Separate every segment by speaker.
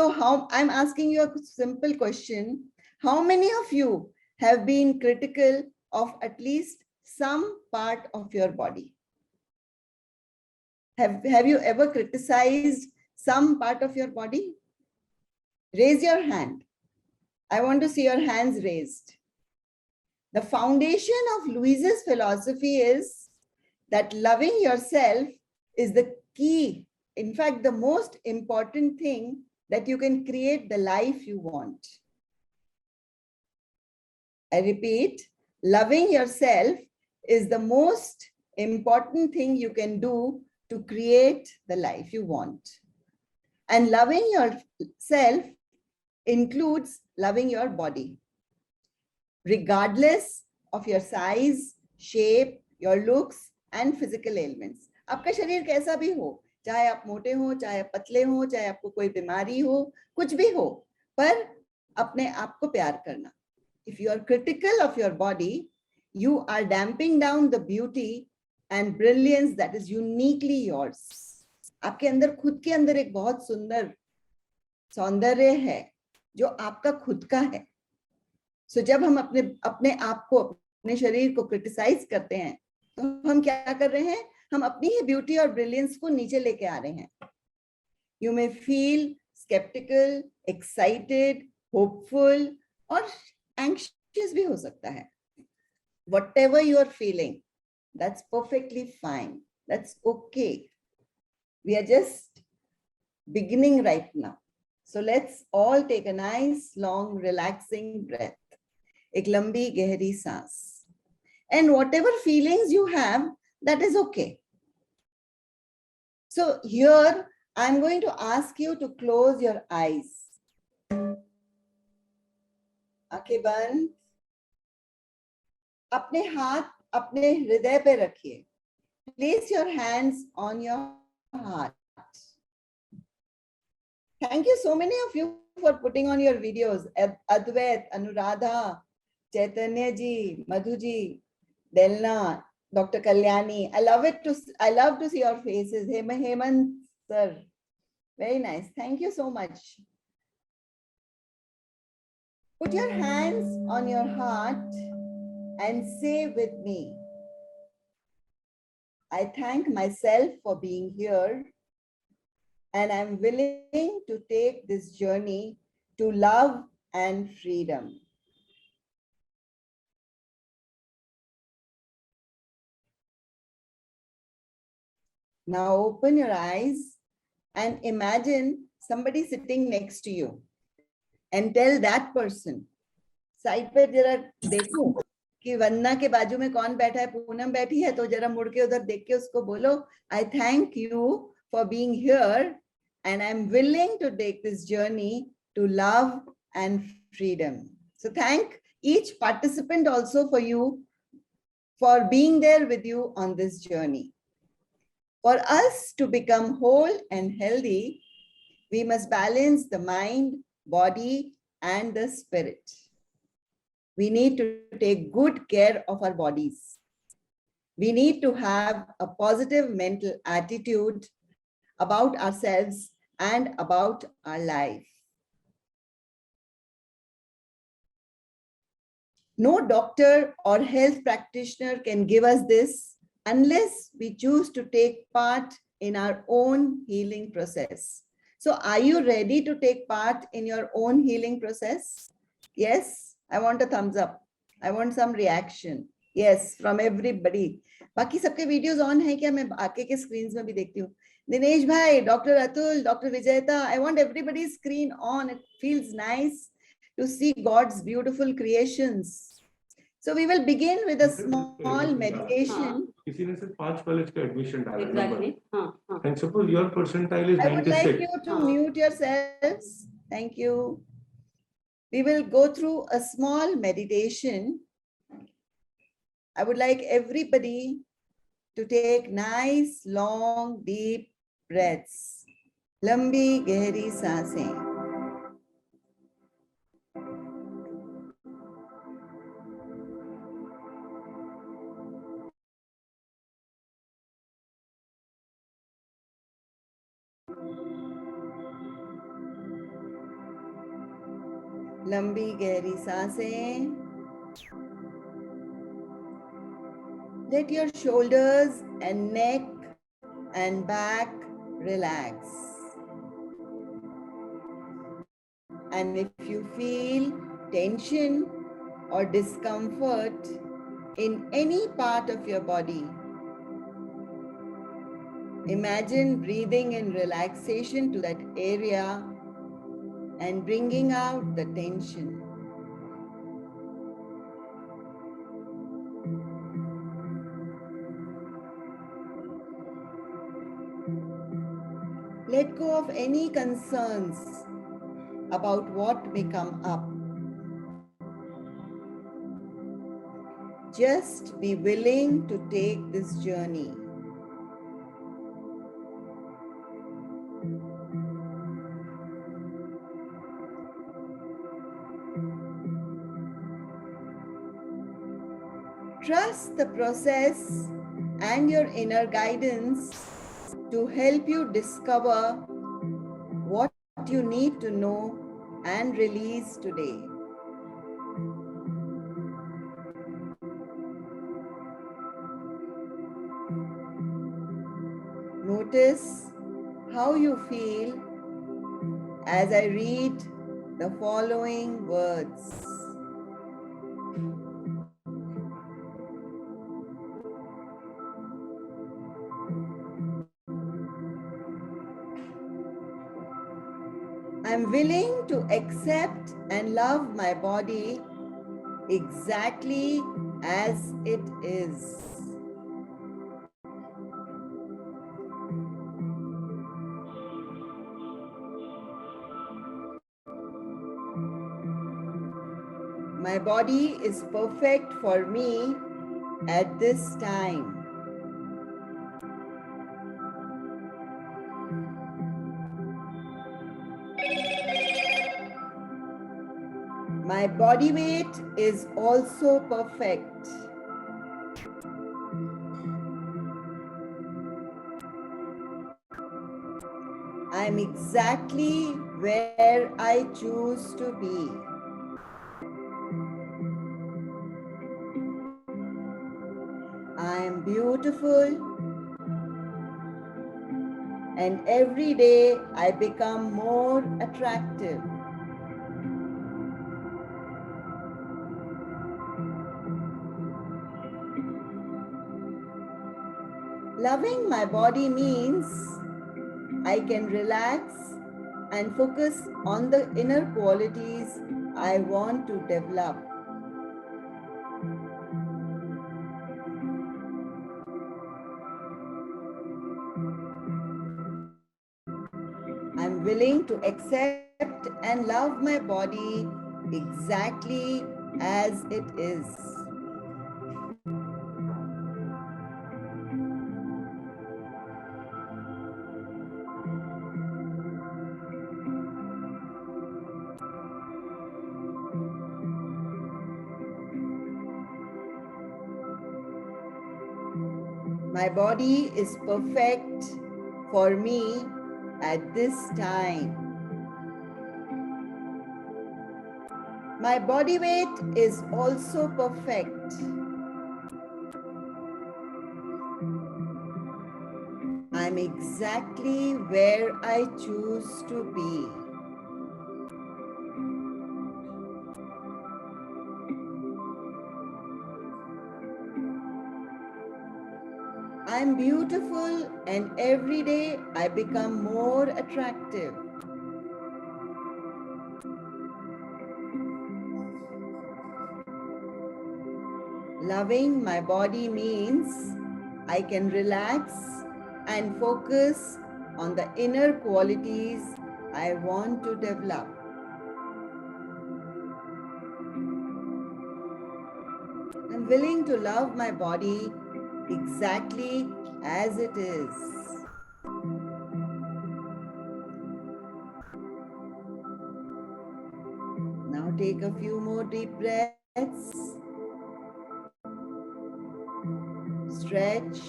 Speaker 1: So how, I'm asking you a simple question. How many of you have been critical of at least some part of your body? Have you ever criticized some part of your body? Raise your hand. I want to see your hands raised. The foundation of Louise's philosophy is that loving yourself is the key, in fact, the most important thing that you can create the life you want. I repeat, loving yourself is the most important thing you can do to create the life you want. And loving yourself includes loving your body, regardless of your size, shape, your looks, and physical ailments. आपका शरीर कैसा भी हो, चाहे आप मोटे हो, चाहे आप पतले हो, चाहे आपको कोई बीमारी हो, कुछ भी हो, पर अपने आप को प्यार करना. If you are critical of your body, you are damping down the beauty and brilliance that is uniquely yours. आपके अंदर खुद के अंदर एक बहुत सुंदर सौंदर्य है जो आपका खुद का है. So जब हम अपने आप को, अपने शरीर को क्रिटिसाइज करते हैं, तो हम क्या कर रहे हैं? हम अपनी ही ब्यूटी और ब्रिलियंस को नीचे लेके आ रहे हैं. You may feel skeptical, excited, hopeful, और anxious भी हो सकता है. Whatever you are feeling, that's perfectly fine. That's okay. We are just beginning right now. So let's all take a nice, long, relaxing breath. एक लंबी गहरी सांस. And whatever feelings you have, that is okay. So here, I'm going to ask you to close your eyes. आंखें बंद. अपने हाथ अपने हृदय पे रखिए. Place your hands on your heart. Thank you so many of you for putting on your videos. Advait, Anuradha, Chaitanya ji, Madhu ji, Delna, Dr. Kalyani. I love to see your faces. Hemant sir. Very nice. Thank you so much. Put your hands on your heart and say with me, I thank myself for being here, and I'm willing to take this journey to love and freedom. Now open your eyes and imagine somebody sitting next to you and tell that person, side पे जरा देखो कि वंदना के बाजू में कौन बैठा है, पूनम बैठी है, तो जरा मुड़ के उधर देख के उसको बोलो, I thank you for being here and I'm willing to take this journey to love and freedom. So thank each participant also for you, for being there with you on this journey. For us to become whole and healthy, we must balance the mind, body, and the spirit. We need to take good care of our bodies. We need to have a positive mental attitude about ourselves and about our life. No doctor or health practitioner can give us this unless we choose to take part in our own healing process. So are you ready to take part in your own healing process? Yes, I want a thumbs up. I want some reaction. Yes, from everybody. बाकी सबके videos on है क्या? मैं आके के screens में भी देखती हूँ. दिनेश भाई, डॉक्टर अतुल, डॉक्टर विजेता, I want everybody's screen on. It feels nice to see God's beautiful creations. So we will begin with a small meditation.
Speaker 2: किसी ने सिर्फ 5 कॉलेज का एडमिशन डाला number. And suppose your percentile is 96.
Speaker 1: I would like you to mute yourselves. Thank you. We will go through a small meditation. I would like everybody to take nice, long, deep breaths. लंबी गहरी सांसें. लंबी गहरी सांसें. Let your shoulders and neck and back relax. And if you feel tension or discomfort in any part of your body, imagine breathing in relaxation to that area and bringing out the tension. Let go of any concerns about what may come up. Just be willing to take this journey. Trust the process and your inner guidance to help you discover what you need to know and release today. Notice how you feel as I read the following words. I'm willing to accept and love my body exactly as it is. My body is perfect for me at this time. My body weight is also perfect. I'm exactly where I choose to be. I am beautiful, and every day I become more attractive. Loving my body means I can relax and focus on the inner qualities I want to develop. I'm willing to accept and love my body exactly as it is. My body is perfect for me at this time. My body weight is also perfect. I'm exactly where I choose to be. I'm beautiful, and every day I become more attractive. Loving my body means I can relax and focus on the inner qualities I want to develop. I'm willing to love my body exactly as it is. Now take a few more deep breaths. Stretch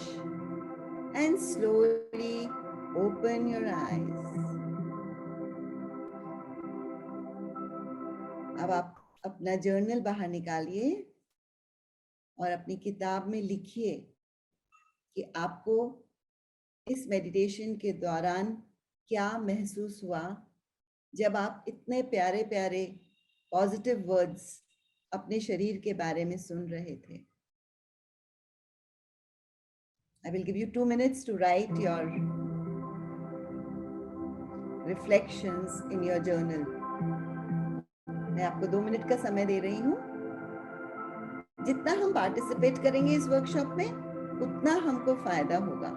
Speaker 1: and slowly open your eyes. अब आप अपना journal बाहर निकालिए और अपनी किताब में लिखिए कि आपको इस मेडिटेशन के दौरान क्या महसूस हुआ जब आप इतने प्यारे प्यारे पॉजिटिव वर्ड्स अपने शरीर के बारे में सुन रहे थे. I will give you 2 minutes to write your reflections in your journal. मैं आपको 2 मिनट का समय दे रही हूँ. जितना हम पार्टिसिपेट करेंगे इस वर्कशॉप में उतना हमको फायदा होगा.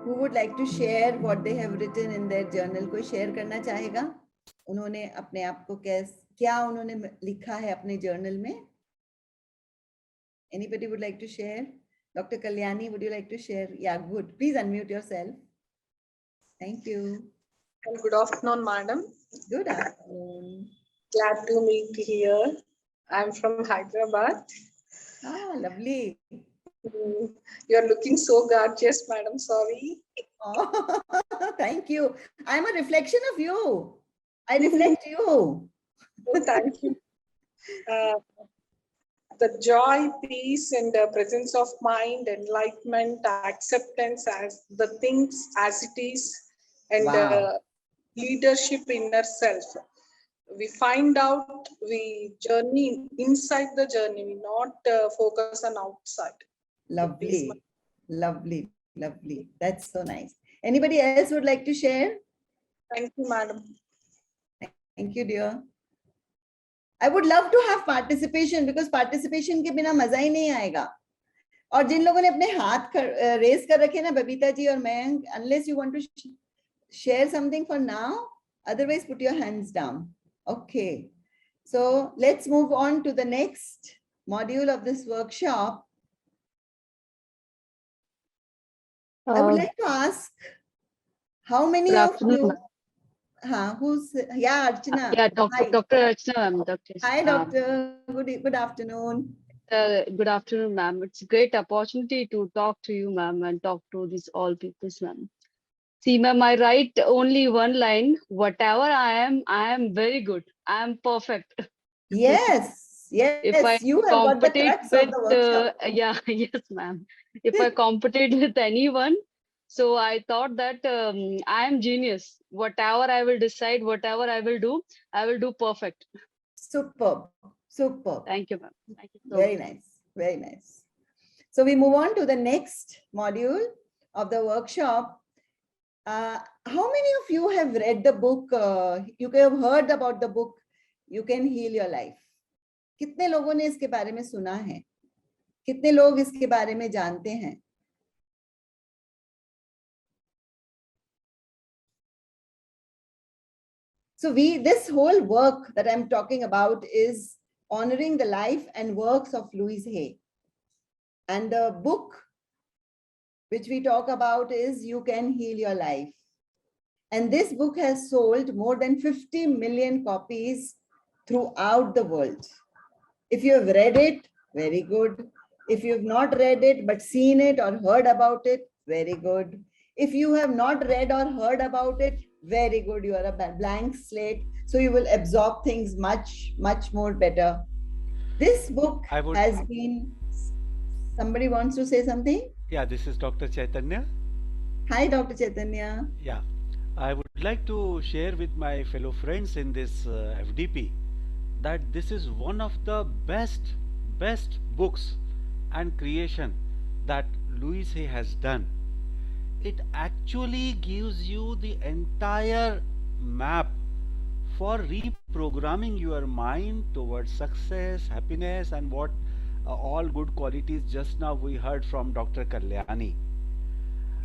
Speaker 1: Who would like to share what they have written in their journal? कोई शेयर करना चाहेगा उन्होंने अपने आप को क्या उन्होंने लिखा है अपने जर्नल में? Anybody would like to share? Dr. Kalyani, would you like to share? Yeah, good. Please unmute yourself. Thank you.
Speaker 3: Good afternoon, madam.
Speaker 1: Good afternoon.
Speaker 3: Glad to meet you here. I'm from Hyderabad.
Speaker 1: Ah, lovely.
Speaker 3: You're looking so gorgeous, madam. Sorry.
Speaker 1: Oh, thank you. I'm a reflection of you. I reflect you.
Speaker 3: Oh, thank you. The joy, peace, and the presence of mind, enlightenment, acceptance as the things as it is, and
Speaker 1: Wow.
Speaker 3: leadership inner self. We find out, we journey inside the journey, we not focus on outside.
Speaker 1: Lovely, lovely, lovely. That's so nice. Anybody else would like to share?
Speaker 3: Thank you, madam.
Speaker 1: Thank you, dear. I would love to have participation because participation के बिना मजा ही नहीं आएगा. और जिन लोगों ने अपने हाथ रेस कर रखे ना बबीता जी और मैं, unless you want to share something for now, otherwise put your hands down. Okay. So let's move on to the next module of this workshop. I would like to ask how many of you, Archana.
Speaker 4: Yeah, Dr. Archana, ma'am.
Speaker 1: Hi, doctor. Good afternoon.
Speaker 4: Good afternoon, ma'am. It's a great opportunity to talk to you, ma'am, and talk to these all people, ma'am. See, ma'am, I write only one line. Whatever I am very good. I am perfect.
Speaker 1: Yes, yes.
Speaker 4: If I
Speaker 1: you have got the crux of the workshop.
Speaker 4: Yeah, yes, ma'am. If I compete with anyone, so I thought that I am genius. Whatever I will decide, whatever I will do perfect.
Speaker 1: Superb, superb.
Speaker 4: Thank you, ma'am. Thank you so
Speaker 1: Very
Speaker 4: much.
Speaker 1: nice, very nice. So we move on to the next module of the workshop. How many of you have read the book? You have heard about the book, You Can Heal Your Life. कितने लोगों ने इसके बारे में सुना है? कितने लोग इसके बारे में जानते हैं? So this whole work that I'm talking about is honoring the life and works of Louise Hay. And the book which we talk about is You Can Heal Your Life. And this book has sold more than 50 million copies throughout the world. If you have read it, very good. If you have not read it, but seen it or heard about it, very good. If you have not read or heard about it, very good. You are a blank slate. So you will absorb things much, much more better. This book has been, somebody wants to say something?
Speaker 5: Yeah, this is Dr. Chaitanya.
Speaker 1: Hi, Dr. Chaitanya.
Speaker 5: Yeah, I would like to share with my fellow friends in this FDP that this is one of the best books and creation that Louise Hay has done. It actually gives you the entire map for reprogramming your mind towards success, happiness, and what all good qualities just now we heard from Dr. Kalyani.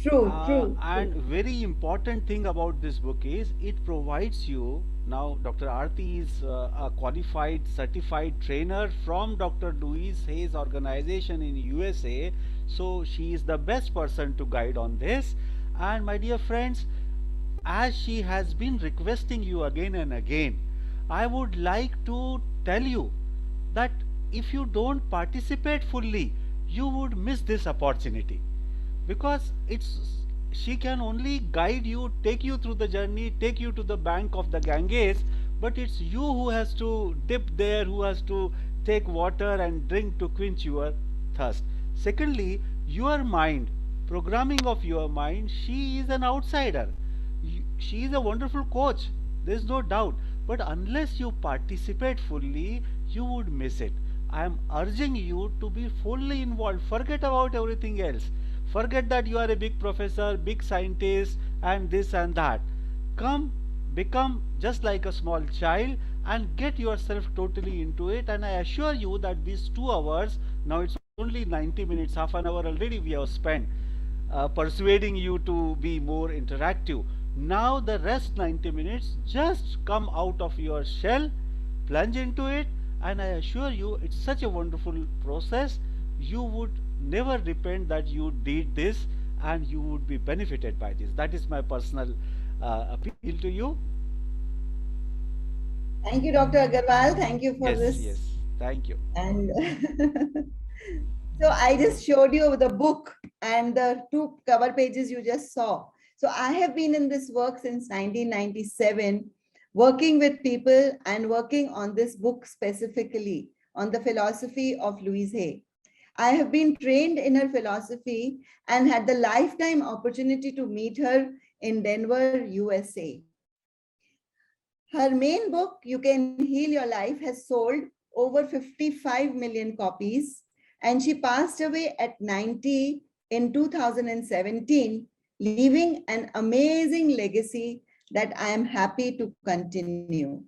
Speaker 1: True.
Speaker 5: And very important thing about this book is it provides you, now Dr. Aarti is a qualified certified trainer from Dr. Louise Hay's organization in USA, so she is the best person to guide on this. And my dear friends, as she has been requesting you again and again, I would like to tell you that if you don't participate fully, you would miss this opportunity, because she can only guide you, take you through the journey, take you to the bank of the Ganges, but it's you who has to dip there, who has to take water and drink to quench your thirst. Secondly, your mind, programming of your mind, she is an outsider. She is a wonderful coach, there is no doubt, but unless you participate fully, you would miss it. I am urging you to be fully involved. Forget about everything else. Forget that you are a big professor, big scientist, and this and that. Come, become just like a small child and get yourself totally into it. And I assure you that these 2 hours, now it's only 90 minutes, half an hour already we have spent persuading you to be more interactive. Now the rest 90 minutes, just come out of your shell, plunge into it, and I assure you it's such a wonderful process. You would never repent that you did this, and you would be benefited by this. That is my personal appeal to you.
Speaker 1: Thank you, Dr. Agarwal. Thank you for this.
Speaker 5: Yes, thank you.
Speaker 1: And so I just showed you the book and the 2 cover pages you just saw. So I have been in this work since 1997, working with people and working on this book specifically on the philosophy of Louise Hay. I have been trained in her philosophy and had the lifetime opportunity to meet her in Denver, USA. Her main book, You Can Heal Your Life, has sold over 55 million copies, and she passed away at 90 in 2017, leaving an amazing legacy that I am happy to continue.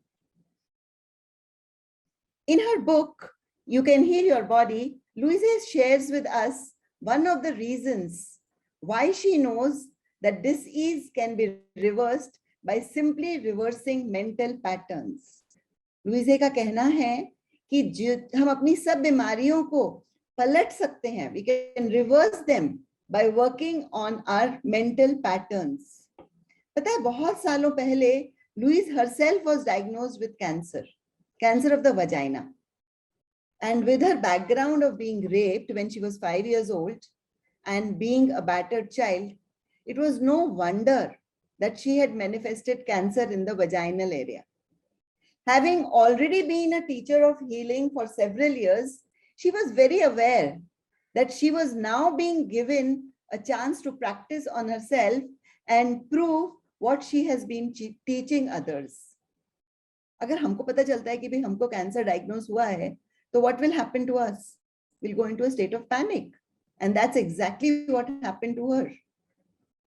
Speaker 1: In her book, You Can Heal Your Body, Louise shares with us one of the reasons why she knows that disease can be reversed by simply reversing mental patterns. Louise का कहना है कि हम अपनी सब बीमारियों को पलट सकते हैं. We can reverse them by working on our mental patterns. पता है बहुत सालों पहले Louise herself was diagnosed with cancer of the vagina. And with her background of being raped when she was 5 years old and being a battered child, it was no wonder that she had manifested cancer in the vaginal area. Having already been a teacher of healing for several years, she was very aware that she was now being given a chance to practice on herself and prove what she has been teaching others. अगर हमको पता चलता है कि भाई हमको cancer diagnose हुआ है, so what will happen to us? We'll go into a state of panic. And that's exactly what happened to her.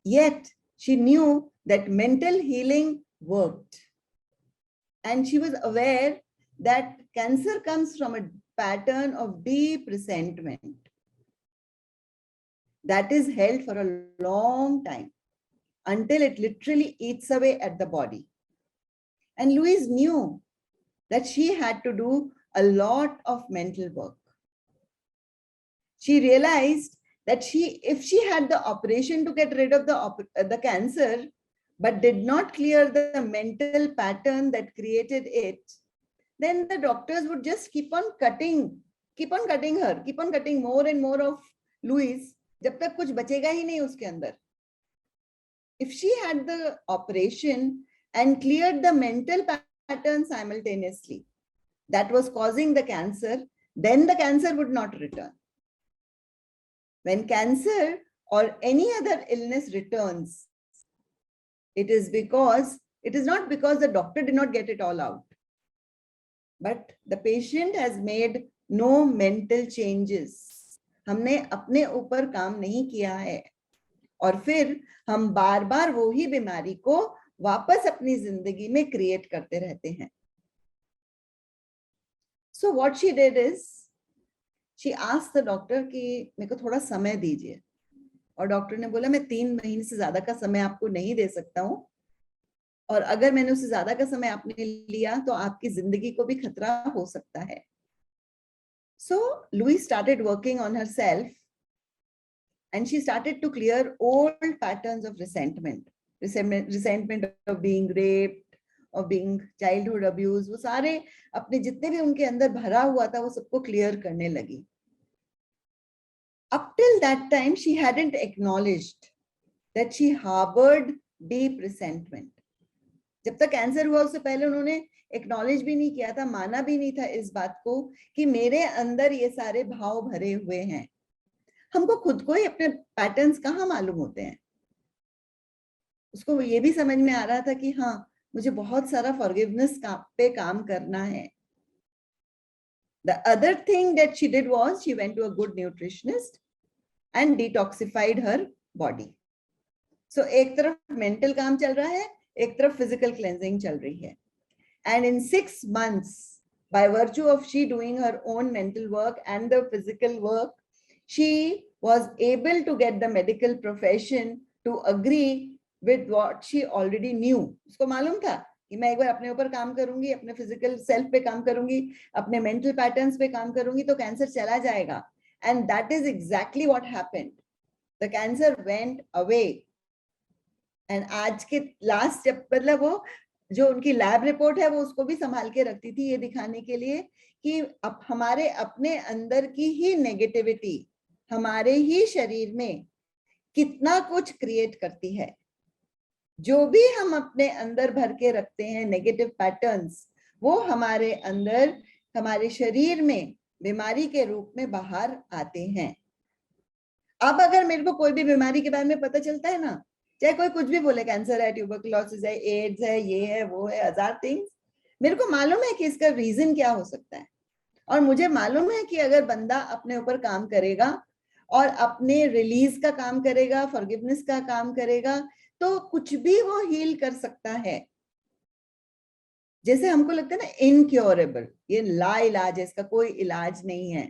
Speaker 1: Yet, she knew that mental healing worked. And she was aware that cancer comes from a pattern of deep resentment that is held for a long time until it literally eats away at the body. And Louise knew that she had to do a lot of mental work. She realized that if she had the operation to get rid of the cancer, but did not clear the mental pattern that created it, then the doctors would just keep on cutting her, keep on cutting more and more of Louise, जब तक कुछ बचेगा ही नहीं उसके अंदर. If she had the operation and cleared the mental pattern simultaneously that was causing the cancer, then the cancer would not return. When cancer or any other illness returns, it is not because the doctor did not get it all out, but the patient has made no mental changes. हमने अपने ऊपर काम नहीं किया है और फिर हम बार बार वो ही बीमारी को वापस अपनी जिंदगी में क्रिएट करते रहते हैं. So what she did is, she asked the doctor कि मेरे को थोड़ा समय दीजिए. और डॉक्टर ने बोला मैं 3 महीने से ज्यादा का समय आपको नहीं दे सकता हूं, और अगर मैंने उससे ज्यादा का समय आपने लिया तो आपकी जिंदगी को भी खतरा हो सकता है. So Louise started working on herself and she started to clear old patterns of resentment of being raped, of being childhood abuse. वो सारे अपने जितने भी उनके अंदर भरा हुआ था वो सबको क्लियर करने लगी. Up till that time she hadn't acknowledged that she harbored deep resentment. जब तक कैंसर हुआ उससे पहले उन्होंने एक्नॉलेज भी नहीं किया था, माना भी नहीं था इस बात को कि मेरे अंदर ये सारे भाव भरे हुए हैं. हमको खुद को ही अपने पैटर्न्स कहाँ मालूम होते हैं. उसको ये भी समझ में आ रहा था कि हाँ मुझे बहुत सारा फॉरगिवनेस पे काम करना है. The other thing that she did was she went to a good nutritionist and detoxified her body. So एक तरफ मेंटल काम चल रहा है, एक तरफ फिजिकल क्लेंजिंग चल रही है. And in 6 months, by virtue of she doing her own mental work and the physical work, she was able to get the medical profession to agree with what she already knew. उसको मालूम था कि मैं एक बार अपने ऊपर काम करूंगी, अपने फिजिकल सेल्फ पे काम करूंगी, अपने मेंटल पैटर्न्स पे काम करूंगी तो कैंसर चला जाएगा. And that is exactly what happened. The cancer went away. And आज के लास्ट जब मतलब वो जो उनकी लैब रिपोर्ट है वो उसको भी संभाल के रखती थी ये दिखाने के लिए कि अब हमारे अपने अंदर की ही नेगेटिविटी हमारे ही शरीर में कितना कुछ क्रिएट करती है. जो भी हम अपने अंदर भर के रखते हैं नेगेटिव पैटर्न्स, वो हमारे अंदर हमारे शरीर में बीमारी के रूप में बाहर आते हैं. अब अगर मेरे को कोई भी बीमारी के बारे में पता चलता है ना, चाहे कोई कुछ भी बोले, कैंसर है, ट्यूबरकुलोसिस है, एड्स है, ये है, वो है, 1000 थिंग्स, मेरे को मालूम है कि इसका रीजन क्या हो सकता है. और मुझे मालूम है कि अगर बंदा अपने ऊपर काम करेगा और अपने रिलीज का काम करेगा, फॉरगिवनेस का काम करेगा, तो कुछ भी वो हील कर सकता है. जैसे हमको लगता है ना इनक्योरेबल, ये ला इलाज है, इसका कोई इलाज नहीं है,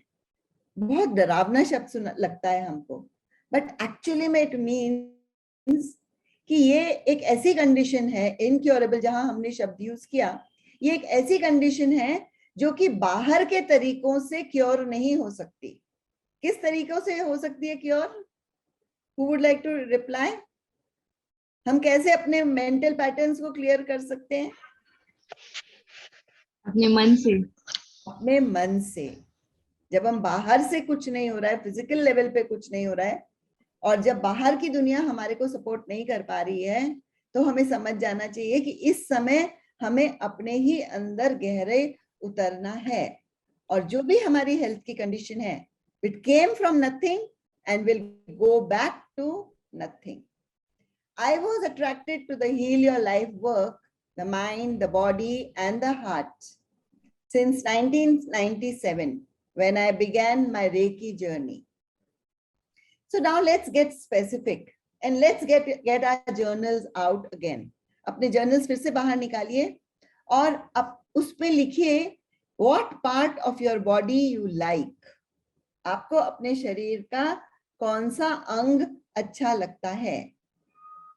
Speaker 1: बहुत डरावना शब्द लगता है हमको, बट एक्चुअली में इट मीन्स कि ये एक ऐसी कंडीशन है इनक्योरेबल, जहां हमने शब्द यूज किया, ये एक ऐसी कंडीशन है जो कि बाहर के तरीकों से क्योर नहीं हो सकती. किस तरीकों से हो सकती है cure? Who would like to reply? हम कैसे अपने मेंटल पैटर्न्स को क्लियर कर सकते हैं?
Speaker 4: अपने मन से.
Speaker 1: अपने मन से. जब हम बाहर से कुछ नहीं हो रहा है, फिजिकल लेवल पे कुछ नहीं हो रहा है, और जब बाहर की दुनिया हमारे को सपोर्ट नहीं कर पा रही है, तो हमें समझ जाना चाहिए कि इस समय हमें अपने ही अंदर गहरे उतरना है. और जो भी हमारी हेल्थ की कंडीशन है, it came from nothing and will go back to nothing. I was attracted to the Heal Your Life work, the mind, the body, and the heart since 1997, when I began my Reiki journey. So now let's get specific and let's get our journals out again. अपने journals फिर से बाहर निकालिए और अब उस पे लिखिए what part of your body you like. आपको अपने शरीर का कौन सा अंग अच्छा लगता है?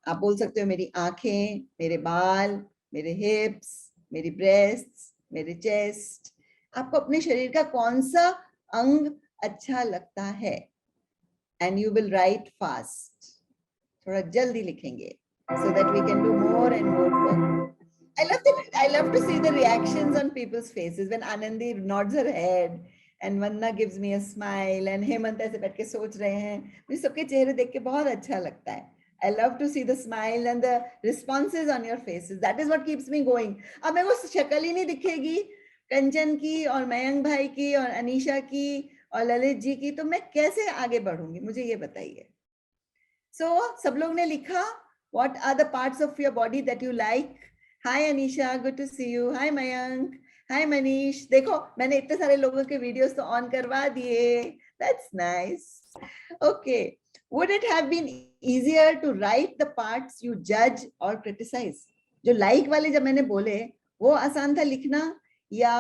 Speaker 1: आप बोल सकते हो मेरी आंखें, मेरे बाल, मेरे हिप्स, मेरी ब्रेस्ट्स, मेरे चेस्ट. आपको अपने शरीर का कौन सा अंग अच्छा लगता है? And you will write fast. थोड़ा जल्दी लिखेंगे so that we can do more and more work. I love to see the reactions on people's faces when Anandi nods her head and Vanna gives me a smile and Hemant ऐसे बैठ के सोच रहे हैं. मुझे सबके चेहरे देख के बहुत अच्छा लगता है. I love to see the smile and the responses on your faces. That is what keeps me going. अब मेरे को शक्ल ही नहीं दिखेगी कंचन की और मयंक भाई की और अनीशा की और ललित जी की, तो मैं कैसे आगे बढ़ूंगी? मुझे ये बताइए. So सब लोग ने लिखा what are the parts of your body that you like? Hi Anisha, good to see you. Hi Mayank. Hi Manish. देखो मैंने इतने सारे लोगों के वीडियोस तो ऑन करवा दिए. That's nice. Okay. Would it have been easier to write the parts you judge or criticize? जो like वाले जब मैंने बोले वो आसान था लिखना, या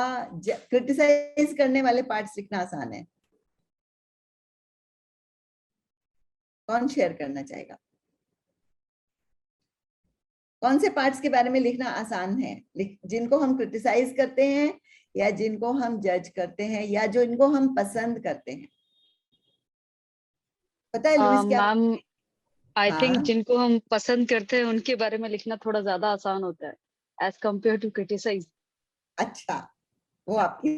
Speaker 1: criticize करने वाले parts लिखना आसान है? कौन शेयर करना चाहेगा? कौन से पार्ट्स के बारे में लिखना आसान है, जिनको हम क्रिटिसाइज करते हैं या जिनको हम जज करते हैं या जो इनको हम पसंद करते हैं? पता है लुइस क्या?
Speaker 4: मैम आई थिंक
Speaker 1: हाँ,
Speaker 4: जिनको हम पसंद करते हैं उनके बारे में लिखना थोड़ा ज्यादा आसान होता है एज कम्पेयर टू क्रिटिसाइज।
Speaker 1: अच्छा, वो आपकी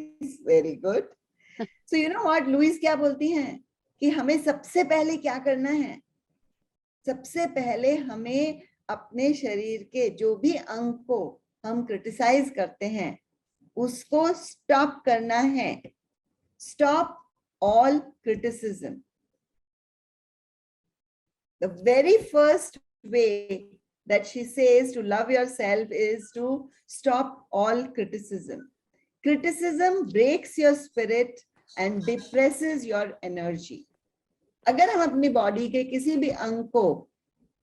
Speaker 1: very good. So you know what Louise क्या बोलती हैं कि हमें सबसे पहले क्या करना है? सबसे पहले हमें अपने शरीर के जो भी अंग को हम क्रिटिसाइज करते हैं उसको स्टॉप करना है। Stop all criticism. The very first way that she says to love yourself is to stop all criticism. Criticism breaks your spirit and depresses your energy. अगर हम अपनी बॉडी के किसी भी अंग को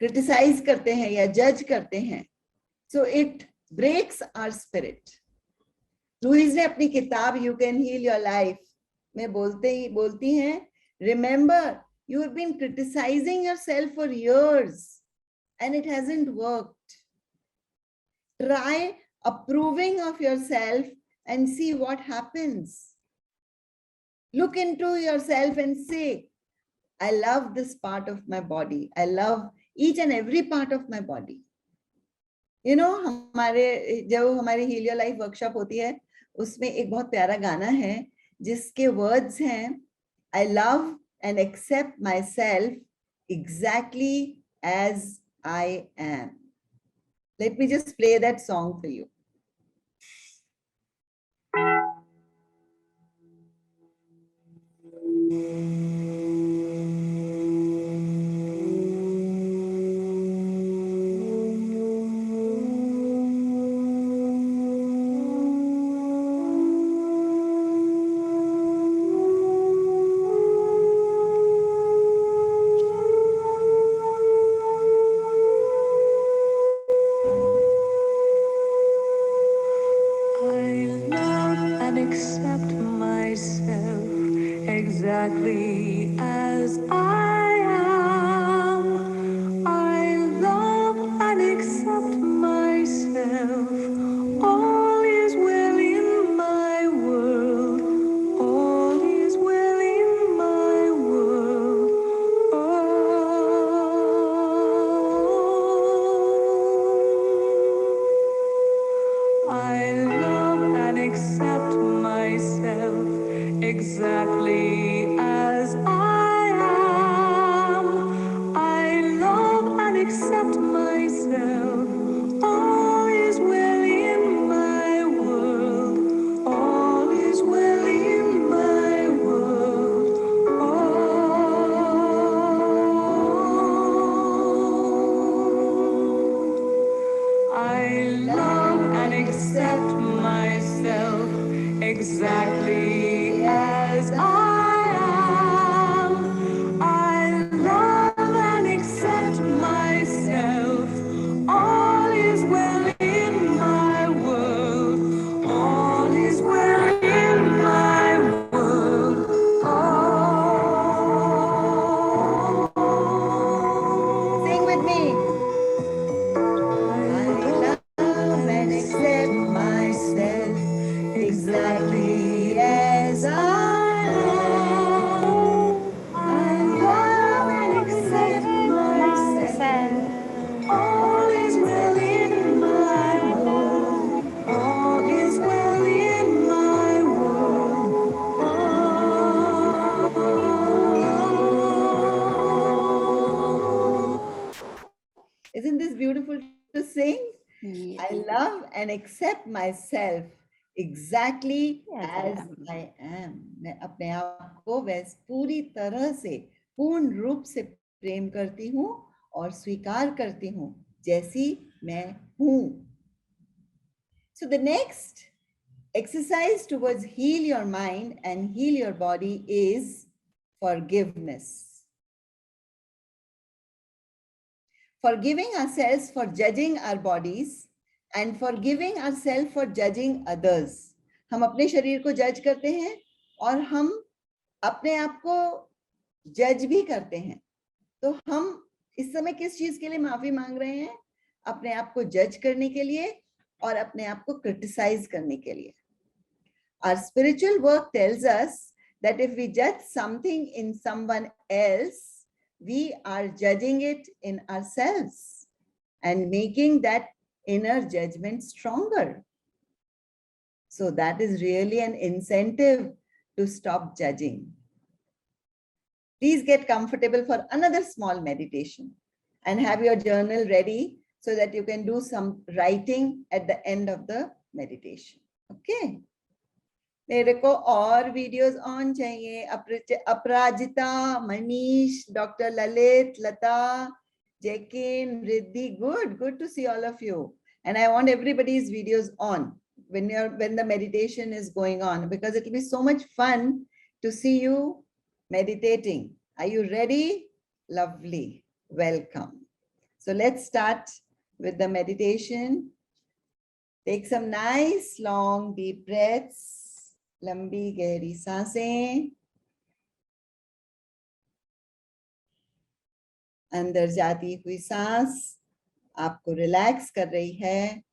Speaker 1: क्रिटिसाइज करते हैं या जज करते हैं, so it breaks our spirit. Louise ने अपनी किताब You Can Heal Your Life में बोलती हैं, remember you have been criticizing yourself for years and it hasn't worked. Try approving of yourself and see what happens. Look into yourself and say, I love this part of my body. I love each and every part of my body. You know, जब हमारी heal your life workshop होती है उसमें एक बहुत प्यारा गाना है जिसके वर्ड्स हैं, I love and accept myself exactly as I am. Let me just play that song for you.
Speaker 6: Accept myself exactly as I am. I love and accept myself. All is well in my world. All is well in my world. I love and accept myself exactly as I am. I love and accept myself. All is well in my world. All is well in my world. I love and accept myself exactly as I am. I love and accept myself. All is well in my world. All is well in my world.
Speaker 1: Sing with me. I love and accept myself exactly as I am. I love and accept myself. All is well in my world. All is well in my world. Isn't this beautiful to sing? I love and accept myself exactly as I am. मैं अपने आप को वैसे पूरी तरह से पूर्ण रूप से प्रेम करती हूँ और स्वीकार करती हूँ जैसी मैं हूँ. So the next exercise towards heal your mind and heal your body is forgiveness. Forgiving ourselves for judging our bodies and forgiving ourselves for judging others. हम अपने शरीर को जज करते हैं और हम अपने आप को जज भी करते हैं. तो हम इस समय किस चीज के लिए माफी मांग रहे हैं? अपने आप को जज करने के लिए और अपने आप को क्रिटिसाइज करने के लिए. Our spiritual work tells us that if we judge something in someone else, we are judging it in ourselves and making that inner judgment stronger. So that is really an incentive to stop judging. Please get comfortable for another small meditation and have your journal ready so that you can do some writing at the end of the meditation. Okay. मेरे को और videos on चाहिए. अपराजिता, Manish, doctor Lalit, Lata, Jekin, Riddhi, good to see all of you. And I want everybody's videos on when the meditation is going on, because it will be so much fun to see you meditating. Are you ready? Lovely. Welcome. So let's start with the meditation. Take some nice long deep breaths. लंबी गहरी सांसें. अंदर जाती हुई सांस आपको relax कर रही है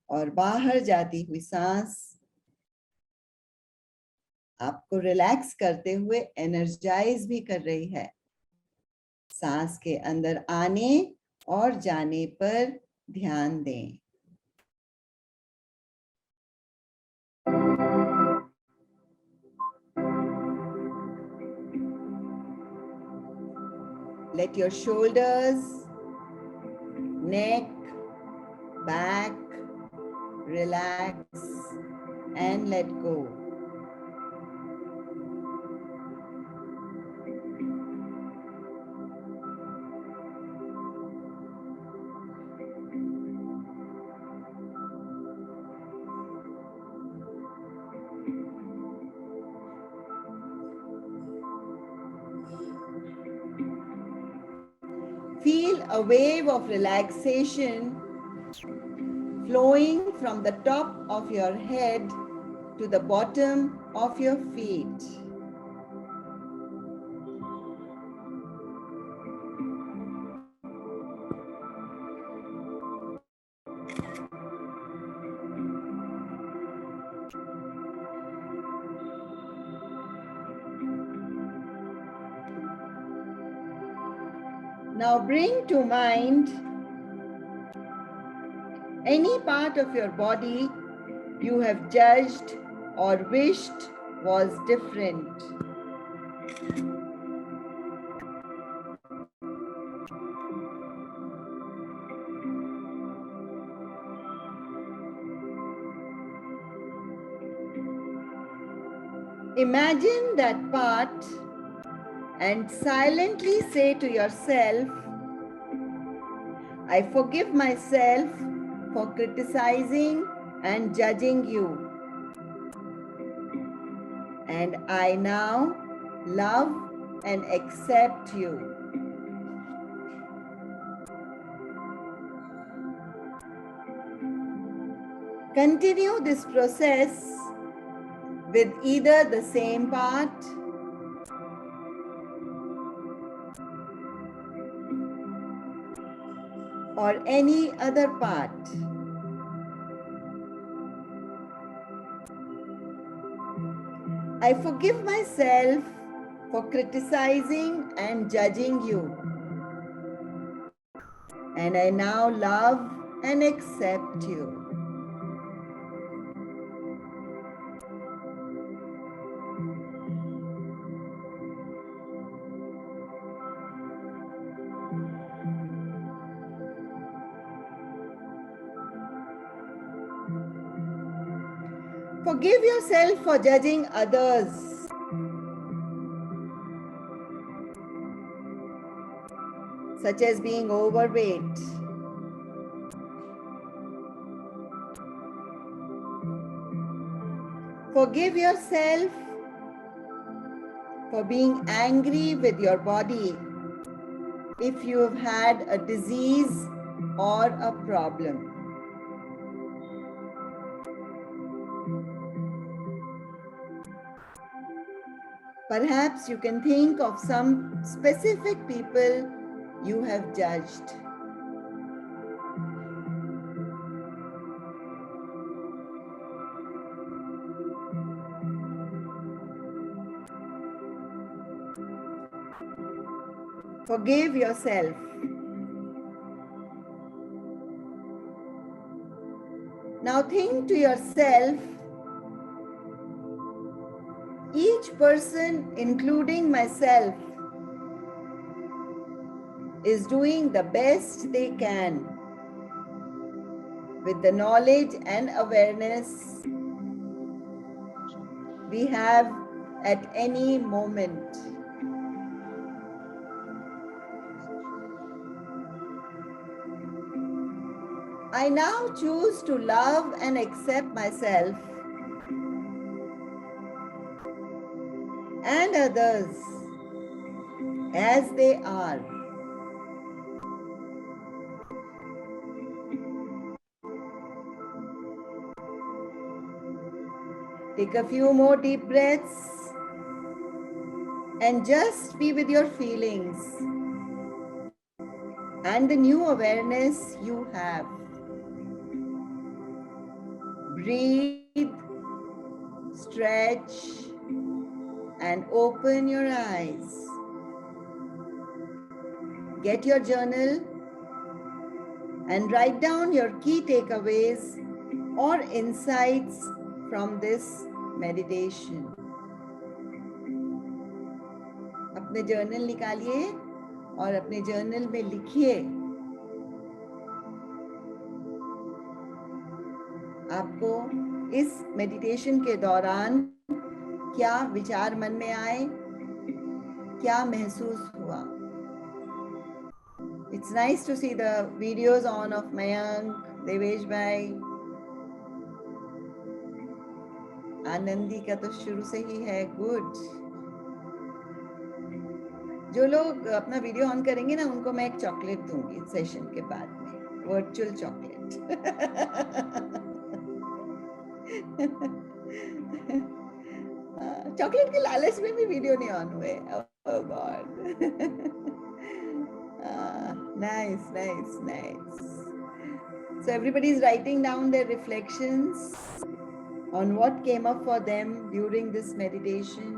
Speaker 1: और बाहर जाती हुई सांस आपको रिलैक्स करते हुए एनर्जाइज भी कर रही है. सांस के अंदर आने और जाने पर ध्यान दें. Let your shoulders, neck, back relax and let go. Feel a wave of relaxation flowing from the top of your head to the bottom of your feet. Now bring to mind any part of your body you have judged or wished was different. Imagine that part and silently say to yourself, I forgive myself for criticizing and judging you. And I now love and accept you. Continue this process with either the same part or any other part. I forgive myself for criticizing and judging you. And I now love and accept you. Forgive yourself for judging others. Such as being overweight. Forgive yourself for being angry with your body if you have had a disease or a problem. Perhaps you can think of some specific people you have judged. Forgive yourself. Now think to yourself, each person, including myself, is doing the best they can with the knowledge and awareness we have at any moment. I now choose to love and accept myself and others as they are. Take a few more deep breaths and just be with your feelings and the new awareness you have. Breathe, stretch, and open your eyes. Get your journal and write down your key takeaways or insights from this meditation. अपने journal निकालिए और अपने journal में लिखिए आपको इस meditation के दौरान क्या विचार मन में आए, क्या महसूस हुआ. It's nice to see the videos on of Mayank, Devesh bhai. Anandi का तो शुरू से ही है. गुड. जो लोग अपना वीडियो ऑन करेंगे ना उनको मैं एक चॉकलेट दूंगी सेशन के बाद में, वर्चुअल चॉकलेट. चॉकलेट के लालच में भी वीडियो नहीं ऑन हुए. ओह God. Nice, nice, nice. So everybody is writing down their reflections on what came up for them during this meditation.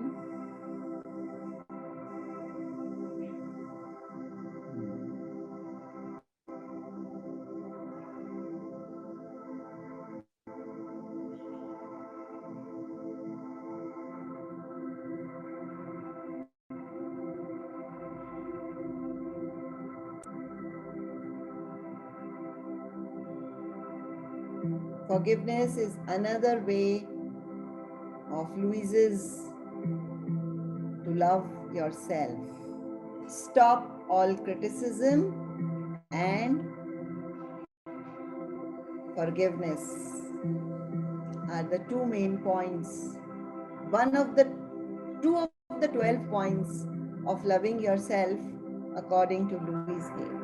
Speaker 1: Forgiveness is another way of Louise's to love yourself. Stop all criticism and forgiveness are the two main points. Two of the 12 points of loving yourself according to Louise Hay.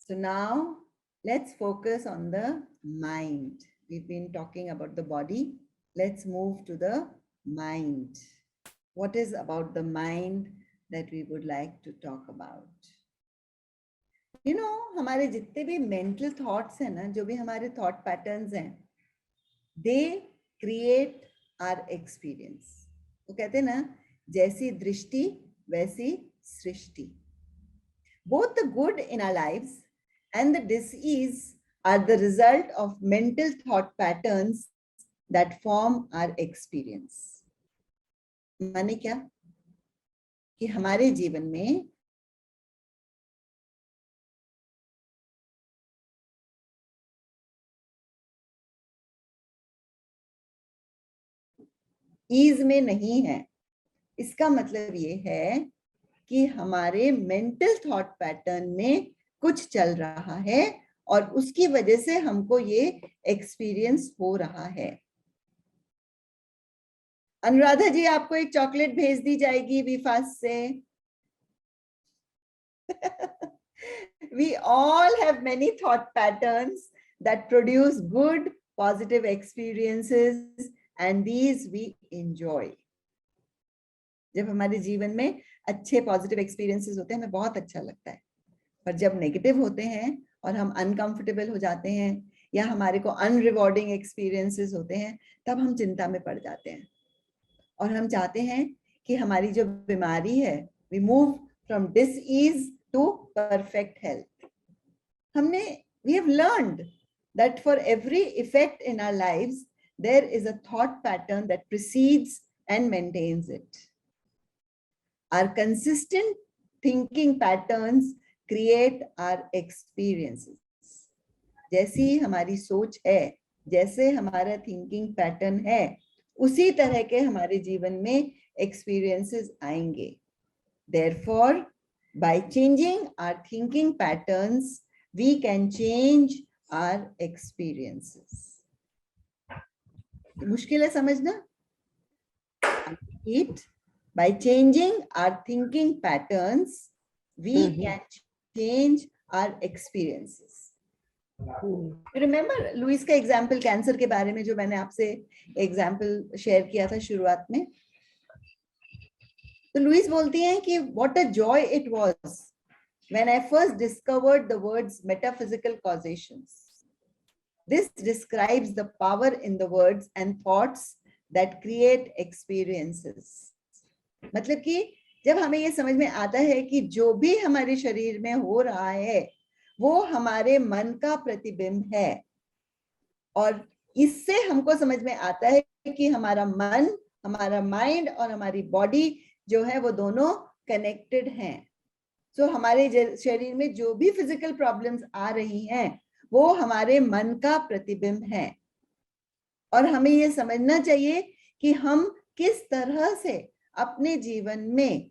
Speaker 1: So now let's focus on the mind. We've been talking about the body. Let's move to the mind. What is about the mind that we would like to talk about? You know, हमारे जितने भी mental thoughts हैं ना, जो भी हमारे thought patterns हैं, they create our experience. वो कहते हैं ना, जैसी दृष्टि वैसी सृष्टि. Both the good in our lives and the disease are the result of mental thought patterns that form our experience. माने क्या? कि हमारे जीवन में ईज में नहीं है. इसका मतलब ये है कि हमारे मेंटल थॉट पैटर्न में कुछ चल रहा है और उसकी वजह से हमको ये एक्सपीरियंस हो रहा है. अनुराधा जी, आपको एक चॉकलेट भेज दी जाएगी वीफास्ट से. We all have many thought patterns that produce good, positive experiences, and these we enjoy. जब हमारे जीवन में अच्छे पॉजिटिव एक्सपीरियंसेस होते हैं हमें बहुत अच्छा लगता है, पर जब नेगेटिव होते हैं और हम अनकंफर्टेबल हो जाते हैं या हमारे को अनरिवॉर्डिंग एक्सपीरियंसेस होते हैं, तब हम चिंता में पड़ जाते हैं और हम चाहते हैं कि हमारी जो बीमारी है, we move from disease to perfect health. we have learned that for every effect in our lives there is a thought pattern that precedes and maintains it. Our consistent thinking patterns create our experiences. जैसी हमारी सोच है, जैसे हमारा thinking pattern है, उसी तरह के हमारे जीवन में एक्सपीरियंसेस आएंगे. Therefore, by changing our thinking patterns, we can change our experiences. मुश्किल है समझना? By changing our thinking patterns, we can change our experiences. Remember Louise का एग्जाम्पल कैंसर के बारे में जो मैंने आपसे एग्जाम्पल शेयर किया था शुरुआत में. तो लुइस बोलती हैं कि what a joy it was when I first discovered the words metaphysical causations. This describes the power in the words and thoughts that create experiences. मतलब कि जब हमें ये समझ में आता है कि जो भी हमारे शरीर में हो रहा है वो हमारे मन का प्रतिबिंब है, और इससे हमको समझ में आता है कि हमारा मन, हमारा माइंड और हमारी बॉडी जो है वो दोनों कनेक्टेड हैं. सो हमारे शरीर में जो भी फिजिकल प्रॉब्लम्स आ रही हैं वो हमारे मन का प्रतिबिंब है, और हमें ये समझना चाहिए कि हम किस तरह से अपने जीवन में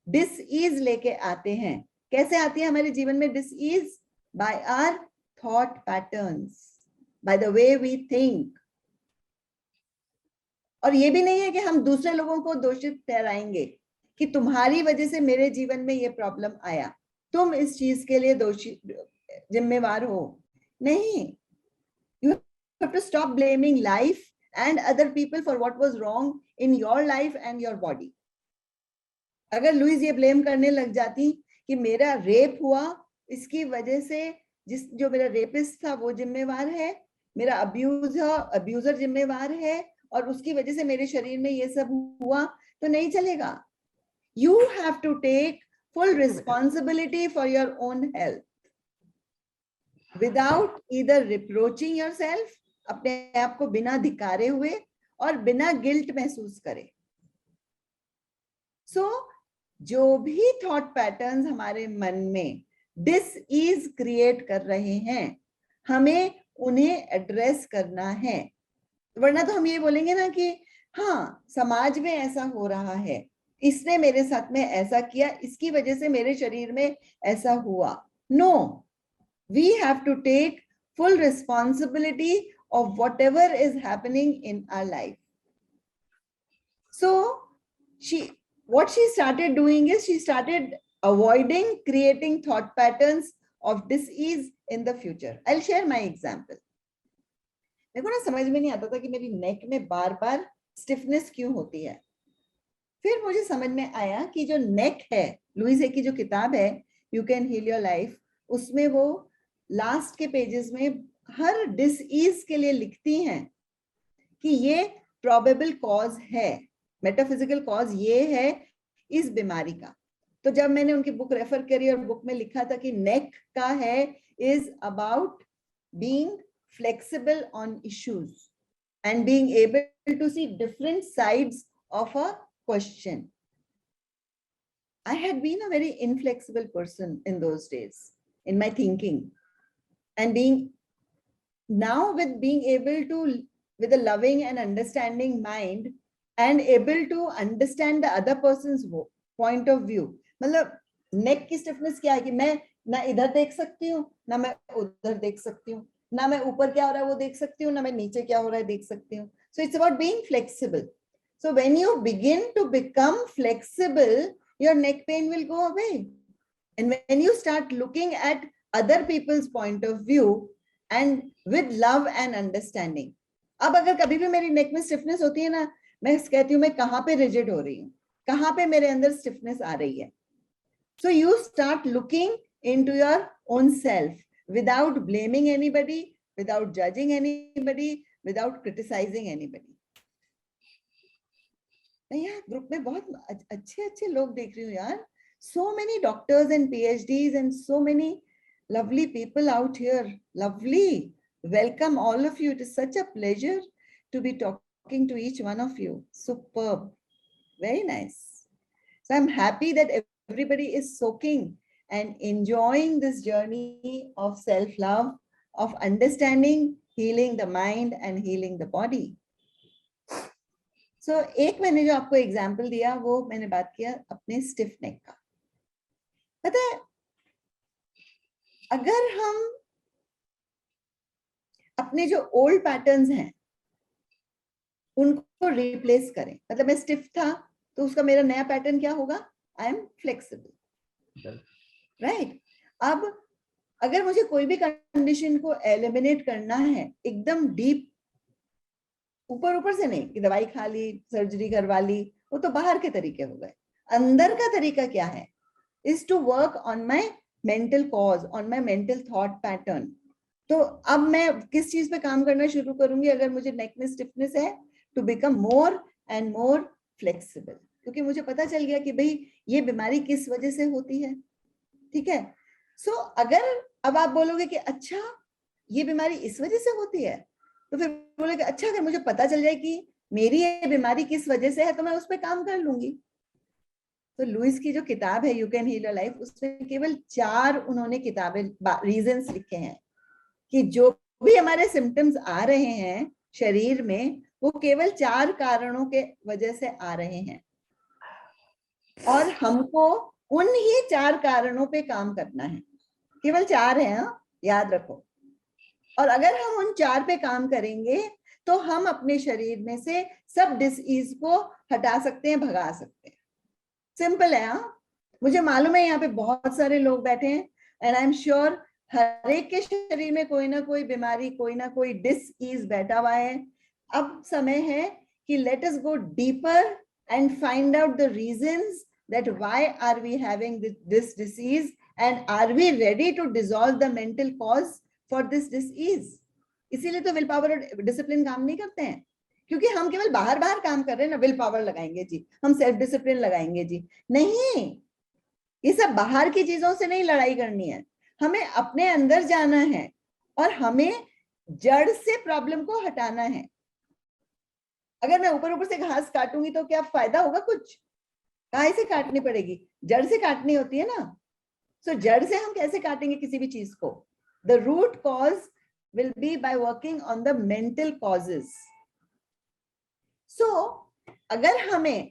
Speaker 1: डिसईज लेके आते हैं. कैसे आती है हमारे जीवन में डिसईज? By our thought patterns, by the way we think. और ये भी नहीं है कि हम दूसरे लोगों को दोषित ठहराएंगे कि तुम्हारी वजह से मेरे जीवन में ये प्रॉब्लम आया, तुम इस चीज के लिए जिम्मेवार हो. नहीं, you have to stop blaming life and other people for what was wrong in your life and your body. अगर लुइस ये ब्लेम करने लग जाती कि मेरा रेप हुआ, इसकी वजह से जो मेरा रेपिस्ट था वो जिम्मेवार है, मेरा अब्यूजर जिम्मेवार है, और उसकी वजह से मेरे शरीर में ये सब हुआ, तो नहीं चलेगा. You have to take full responsibility for your own health without either reproaching yourself, अपने आप को बिना धिक्कारे हुए और बिना गिल्ट महसूस करे. So जो भी थॉट पैटर्न्स हमारे मन में डिसईज क्रिएट कर रहे हैं, हमें उन्हें एड्रेस करना है. वरना तो हम ये बोलेंगे ना कि हाँ समाज में ऐसा हो रहा है, इसने मेरे साथ में ऐसा किया, इसकी वजह से मेरे शरीर में ऐसा हुआ. No, we have to take full responsibility of whatever is happening in our life. So what she started doing is she started avoiding creating thought patterns of dis-ease in the future. I'll share my example. देखो ना, समझ में नहीं आता था कि मेरी नेक में बार बार स्टिफनेस क्यों होती है. फिर मुझे समझ में आया कि जो नेक है, लुइस की जो किताब है you can heal your life, उसमें वो लास्ट के पेजेस में हर डिसईज के लिए लिखती हैं कि ये प्रोबेबल कॉज है, मेटाफिजिकल कॉज ये है इस बीमारी का. तो जब मैंने उनकी बुक रेफर करी और बुक में लिखा था कि नेक का है is about being flexible on issues and being able to see different sides of a question. I had been a very inflexible person in those days in my thinking, and now with being able to, with a loving and understanding mind and able to understand the other person's point of view. मतलब neck की stiffness क्या है कि मैं ना इधर देख सकती हूँ ना मैं उधर देख सकती हूँ, ना मैं ऊपर क्या हो रहा है वो देख सकती हूँ ना मैं नीचे क्या हो रहा है देख सकती हूँ. So it's about being flexible. So when you begin to become flexible, your neck pain will go away. And when you start looking at other people's point of view and with love and understanding. अब अगर कभी भी मेरी नेक में stiffness होती है ना, मैं कहती हूँ मैं कहाँ पे रिजिड हो रही हूँ, कहाँ पे मेरे अंदर स्टिफनेस आ रही है. So you start looking into your own self without blaming anybody, without judging anybody, without criticizing anybody. मैं यार ग्रुप में बहुत अच्छे अच्छे लोग देख रही हूँ यार. So many doctors and PhDs and so many lovely people out here. Lovely. Welcome all of you. It is such a pleasure to be talking to each one of you. Superb. Very nice. So I'm happy that everybody is soaking and enjoying this journey of self-love, of understanding, healing the mind and healing the body. So एक मैंने जो आपको example दिया वो मैंने बात किया अपने स्टिफ नेक का. पता है अगर हम अपने जो ओल्ड पैटर्न्स हैं उनको रिप्लेस करें, मतलब मैं स्टिफ था तो उसका मेरा नया पैटर्न क्या होगा? I am flexible, right. अब अगर मुझे कोई भी कंडीशन को एलिमिनेट करना है एकदम डीप, ऊपर ऊपर से नहीं कि दवाई खा ली, सर्जरी करवा ली, वो तो बाहर के तरीके हो गए. अंदर का तरीका क्या है? Is to work on my mental cause, on my mental thought pattern. तो अब मैं किस चीज पे काम करना शुरू करूंगी अगर मुझे नेक में स्टिफनेस है? To become more and more flexible, क्योंकि मुझे पता चल गया कि भाई ये बीमारी किस वजह से होती है. ठीक है. सो अगर अब आप बोलोगे कि अच्छा ये बीमारी इस वजह से होती है, तो फिर बोलोगे अच्छा अगर मुझे पता चल जाए कि मेरी ये बीमारी किस वजह से है तो मैं उस पर काम कर लूंगी. तो लुइस की जो किताब है you can heal your life, उसमें केवल 4 उन्होंने किताबें रीजंस लिखे हैं कि जो भी हमारे सिम्टम्स आ रहे हैं शरीर में वो केवल 4 कारणों के वजह से आ रहे हैं और हमको उन ही 4 कारणों पे काम करना है. केवल 4 है, याद रखो. और अगर हम उन 4 पे काम करेंगे तो हम अपने शरीर में से सब डिसीज को हटा सकते हैं, भगा सकते हैं. सिंपल है. मुझे मालूम है यहाँ पे बहुत सारे लोग बैठे हैं एंड आई एम श्योर हर एक के शरीर में कोई ना कोई बीमारी, कोई ना कोई डिसीज बैठा हुआ है. अब समय है कि let us go deeper and find out the reasons that why are we having this disease and are we ready to dissolve the mental cause for this disease. इसीलिए तो विल पावर और डिसिप्लिन काम नहीं करते हैं, क्योंकि हम केवल बाहर बाहर काम कर रहे हैं ना. विल पावर लगाएंगे जी, हम सेल्फ डिसिप्लिन लगाएंगे जी, नहीं. ये सब बाहर की चीजों से नहीं लड़ाई करनी है, हमें अपने अंदर जाना है और हमें जड़ से प्रॉब्लम को हटाना है. अगर मैं ऊपर ऊपर से घास काटूंगी तो क्या फायदा होगा? कुछ. कहाँ से काटनी पड़ेगी? जड़ से काटनी होती है ना. सो जड़ से हम कैसे काटेंगे किसी भी चीज को? The root cause will be by working on the mental causes. So अगर हमें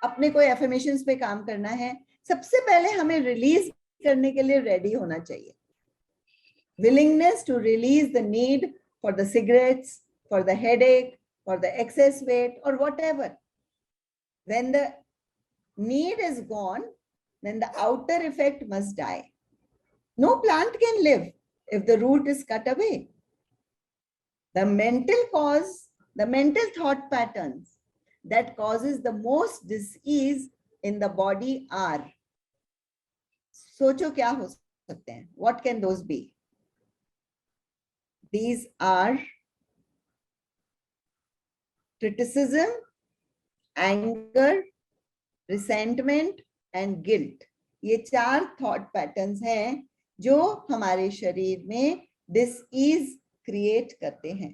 Speaker 1: अपने कोई एफर्मेशंस पे काम करना है, सबसे पहले हमें रिलीज करने के लिए रेडी होना चाहिए. Willingness to release the need for the cigarettes, for the headache, for the excess weight और whatever. When the need is gone, then the outer effect must die. No plant can live if the root is cut away. The mental cause, the mental thought patterns that causes the most disease in the body are. सोचो क्या हो सकते हैं? What can those be? These are criticism, anger, resentment and guilt. ये 4 thought patterns हैं जो हमारे शरीर में डिसीज क्रिएट करते हैं.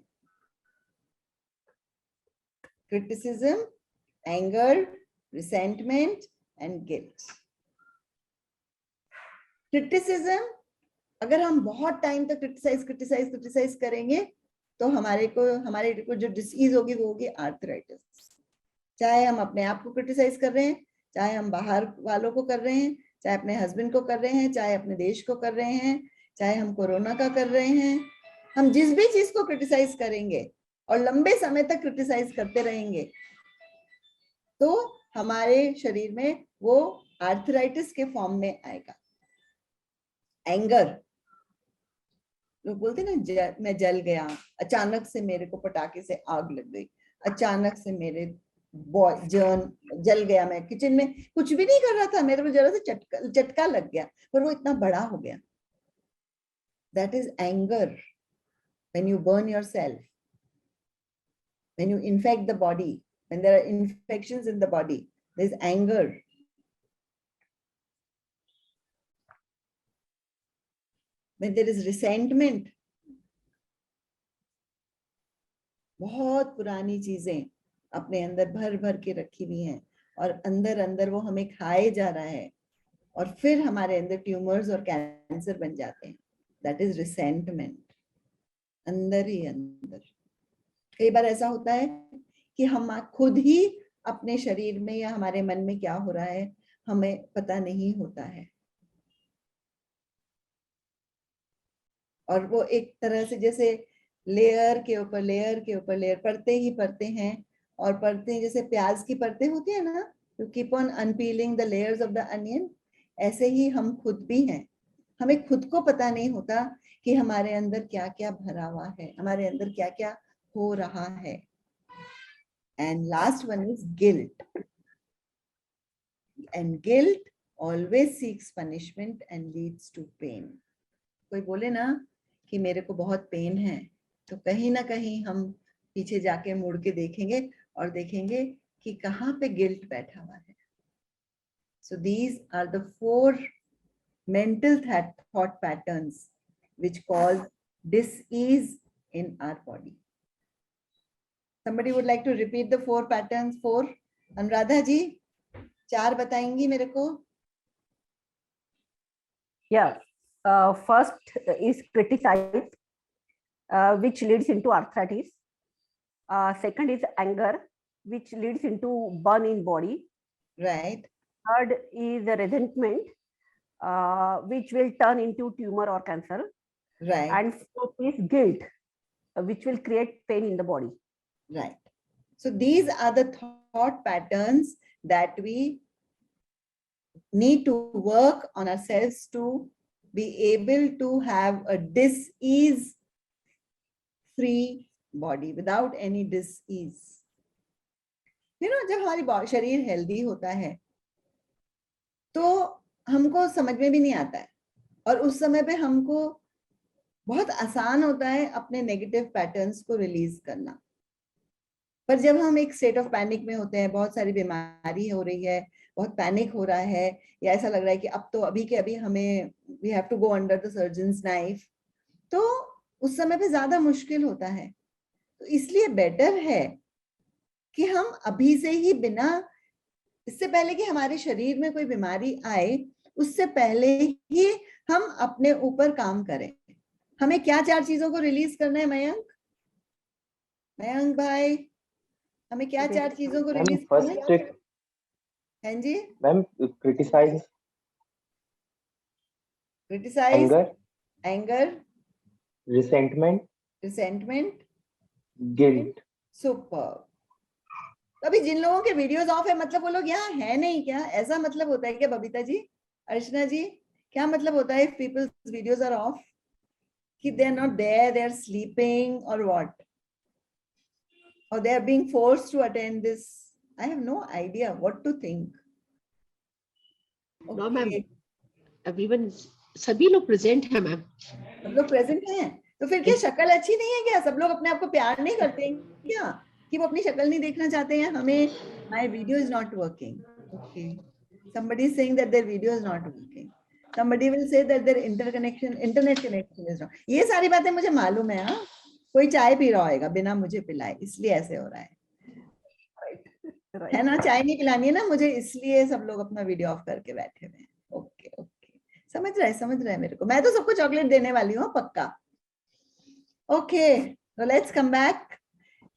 Speaker 1: Criticism, anger, resentment and guilt. Criticism, अगर हम बहुत टाइम तक क्रिटिसाइज करेंगे तो हमारे को जो डिसीज होगी वो होगी आर्थराइटिस. चाहे हम अपने आप को क्रिटिसाइज कर रहे हैं, चाहे हम बाहर वालों को कर रहे हैं, चाहे अपने हस्बैंड को कर रहे हैं, चाहे अपने देश को कर रहे हैं, चाहे हम कोरोना का कर रहे हैं, हम जिस भी चीज को क्रिटिसाइज करेंगे और लंबे समय तक क्रिटिसाइज करते रहेंगे तो हमारे शरीर में वो आर्थराइटिस के फॉर्म में आएगा. एंगर, लोग बोलते हैं ना, मैं जल गया, अचानक से मेरे को पटाखे से आग लग गई, अचानक से मेरे जल गया, मैं किचन में कुछ भी नहीं कर रहा था, मेरे को जरा से झटका लग गया, पर वो इतना बड़ा हो गया. That is anger. When you burn yourself, when you infect the body, when there are infections in the body, there is anger. When there is resentment, बहुत पुरानी चीजें अपने अंदर भर भर के रखी हुई हैं और अंदर अंदर वो हमें खाए जा रहा है और फिर हमारे अंदर ट्यूमर्स और कैंसर बन जाते हैं. That is resentment. अंदर ही अंदर. कई बार ऐसा होता है कि हम खुद ही अपने शरीर में या हमारे मन में क्या हो रहा है हमें पता नहीं होता है. और वो एक तरह से जैसे लेयर के ऊपर लेयर के ऊपर लेयर पड़ते ही पड़ते हैं और पड़ते हैं, जैसे प्याज की परतें होती है ना, you keep on unpeeling the layers of the onion. ऐसे ही हम खुद भी हैं. हमें खुद को पता नहीं होता कि हमारे अंदर क्या क्या भरा हुआ है, हमारे अंदर क्या क्या हो रहा है. And last one is guilt. And guilt always seeks punishment and leads to pain. कोई बोले ना कि मेरे को बहुत पेन है, तो कहीं ना कहीं हम पीछे जाके मुड़ के देखेंगे और देखेंगे कि कहाँ पे गिल्ट बैठा हुआ है. So these are the 4 mental thought patterns which cause dis-ease in our body. Somebody would like to repeat the 4 patterns? 4. Anuradha ji, 4 बताएंगी मेरे को?
Speaker 7: Yeah. First is criticize, which leads into arthritis. Second is anger, which leads into burn in body.
Speaker 1: Right.
Speaker 7: Third is resentment, which will turn into tumor or cancer.
Speaker 1: Right.
Speaker 7: And fourth is guilt, which will create pain in the body.
Speaker 1: Right. So these are the thought patterns that we need to work on ourselves to be able to have a dis-ease free body without any dis-ease. You know, जब हमारी शरीर healthy होता है तो हमको समझ में भी नहीं आता है और उस समय पे हमको बहुत आसान होता है अपने नेगेटिव पैटर्न्स को रिलीज करना. पर जब हम एक स्टेट ऑफ पैनिक में होते हैं, बहुत सारी बीमारी हो रही है, बहुत पैनिक हो रहा है, या ऐसा लग रहा है कि अब तो अभी के अभी हमें we have to go under the surgeon's knife, तो उस समय पे ज्यादा मुश्किल होता है. तो इसलिए बेटर है कि हम अभी से ही बिना, इससे पहले कि हमारे शरीर में कोई बीमारी आए, उससे पहले ही हम अपने ऊपर काम करें. हमें क्या 4 चीजों को रिलीज करना है मयंक? मयंक भाई, हमें क्या 4 चीजों को रिलीज करना है? हाँ जी
Speaker 8: ma'am. Criticise,
Speaker 1: anger, resentment,
Speaker 8: guilt.
Speaker 1: Super. अभी जिन लोगों के वीडियोस ऑफ है, मतलब वो लोग यहाँ है नहीं क्या? ऐसा मतलब होता है क्या बबीता जी, अर्चना जी? क्या मतलब होता है if people's videos are off? कि they are not there, they are sleeping or what? Or they are being forced to attend this? I have no idea what to think.
Speaker 9: No ma'am, everyone, सभी लोग present हैं ma'am.
Speaker 1: सब लोग present हैं, तो फिर क्या शक्ल अच्छी नहीं है क्या? सब लोग अपने आप को प्यार नहीं करते हैं क्या कि वो अपनी शक्ल नहीं देखना चाहते हैं? हमें my video is not working. Okay, somebody is saying that their video is not working. Somebody will say that their internet connection is wrong. ये सारी बातें मुझे मालूम है. हाँ, कोई चाय पी रहा होगा बिना मुझे पिलाए, इसलिए ऐसे हो रहा है. है ना, चाय नहीं पिलानी है ना मुझे, इसलिए सब लोग अपना वीडियो ऑफ करके बैठे हुए हैं. ओके ओके, समझ रहा है मेरे को. मैं तो सबको चॉकलेट देने वाली हूँ पक्का. Okay, so let's come back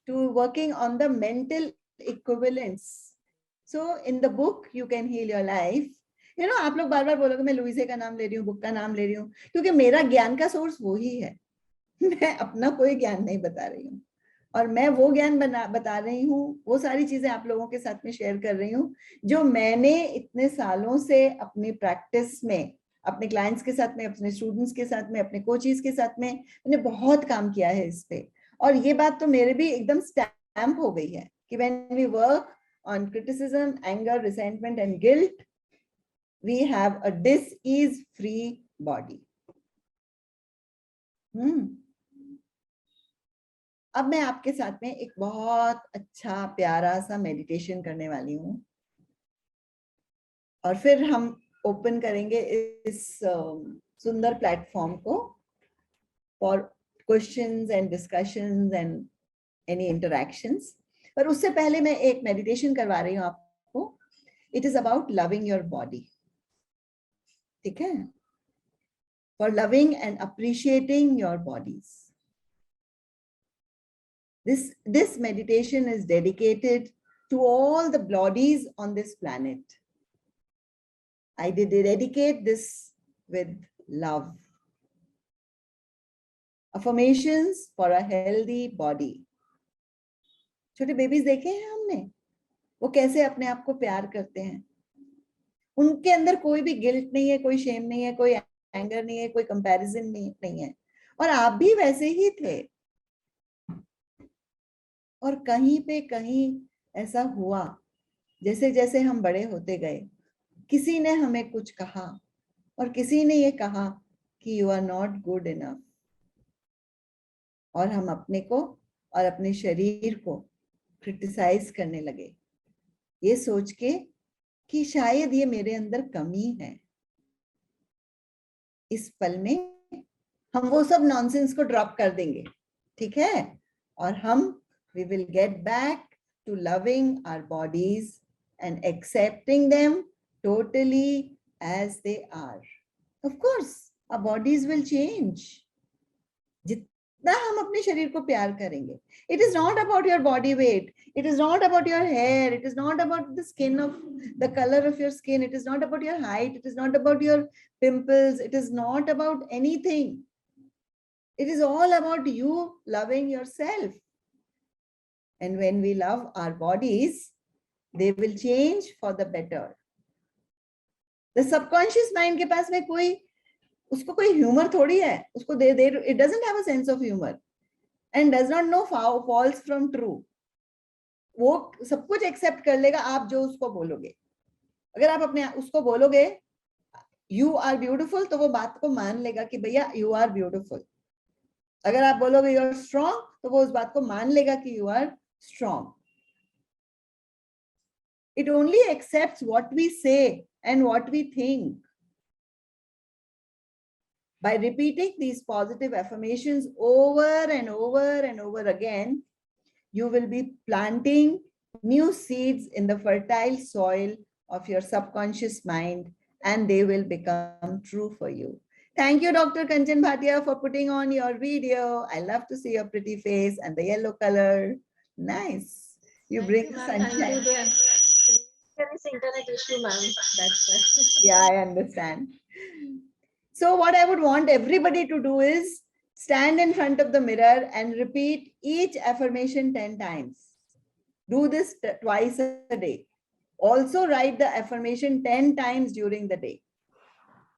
Speaker 1: to working on the mental equivalence. So in the book you can heal your life. You know, आप लोग बार बार बोलोगे मैं लुइसे का नाम ले रही हूँ, बुक का नाम ले रही हूँ, क्योंकि मेरा ज्ञान का सोर्स वो ही है. मैं अपना कोई ज्ञान नहीं बता रही हूँ, और मैं वो ज्ञान बता रही हूँ, वो सारी चीजें आप लोगों के साथ में शेयर कर रही हूँ जो मैंने इतने सालों से अपनी प्रैक्टिस में अपने क्लाइंट्स के साथ में, अपने स्टूडेंट्स के साथ में, अपने कोचेस के साथ में मैंने बहुत काम किया है इस पे। और ये बात तो मेरे भी एकदम स्टैम्प हो गई है कि when we work on criticism, anger, resentment and guilt, we have a dis-ease free body. अब मैं आपके साथ में एक बहुत अच्छा प्यारा सा मेडिटेशन करने वाली हूँ और फिर हम ओपन करेंगे इस सुंदर प्लेटफॉर्म को for questions and discussions and any interactions. पर उससे पहले मैं एक मेडिटेशन करवा रही हूँ आपको। It is about loving your body, ठीक है? For loving and appreciating your bodies. This meditation is dedicated to all the bodies on this planet. I did dedicate this with love. Affirmations for a healthy body. छोटे babies देखे हैं हमने, वो कैसे अपने आप को प्यार करते हैं। उनके अंदर कोई भी गिल्ट नहीं है, कोई शेम नहीं है, कोई एंगर नहीं है, कोई कंपैरिजन नहीं है। और आप भी वैसे ही थे। और कहीं पे कहीं ऐसा हुआ, जैसे जैसे हम बड़े होते गए, किसी ने हमें कुछ कहा और किसी ने ये कहा कि you are not good enough, और हम अपने को और अपने शरीर को क्रिटिसाइज करने लगे, ये सोच के कि शायद ये मेरे अंदर कमी है। इस पल में हम वो सब नॉनसेंस को ड्रॉप कर देंगे, ठीक है? और हम we will get back to loving our bodies and accepting them totally as they are. Of course, our bodies will change. जितना हम अपने शरीर को प्यार करेंगे. It is not about your body weight. It is not about your hair. It is not about the skin of the color of your skin. It is not about your height. It is not about your pimples. It is not about anything. It is all about you loving yourself. And when we love our bodies, they will change for the better. The subconscious mind के पास में उसको कोई humor थोड़ी है, उसको it doesn't have a sense of humor and does not know false from true. वो सब कुछ accept कर लेगा आप जो उसको बोलोगे। अगर आप अपने उसको बोलोगे you are beautiful, तो वो बात को मान लेगा कि भैया you are beautiful. अगर आप बोलोगे you are strong, तो वो उस बात को मान लेगा कि you are strong. It only accepts what we say and what we think. By repeating these positive affirmations over and over and over again, you will be planting new seeds in the fertile soil of your subconscious mind, and they will become true for you. Thank you, Dr. Kanchan Bhatia, for putting on your video. I love to see your pretty face and the yellow color. Nice. You bring sunshine.
Speaker 10: There is internet issue, ma'am. That's why.
Speaker 1: Yeah, I understand. So what I would want everybody to do is stand in front of the mirror and repeat each affirmation 10 times. Do this twice a day. Also write the affirmation 10 times during the day.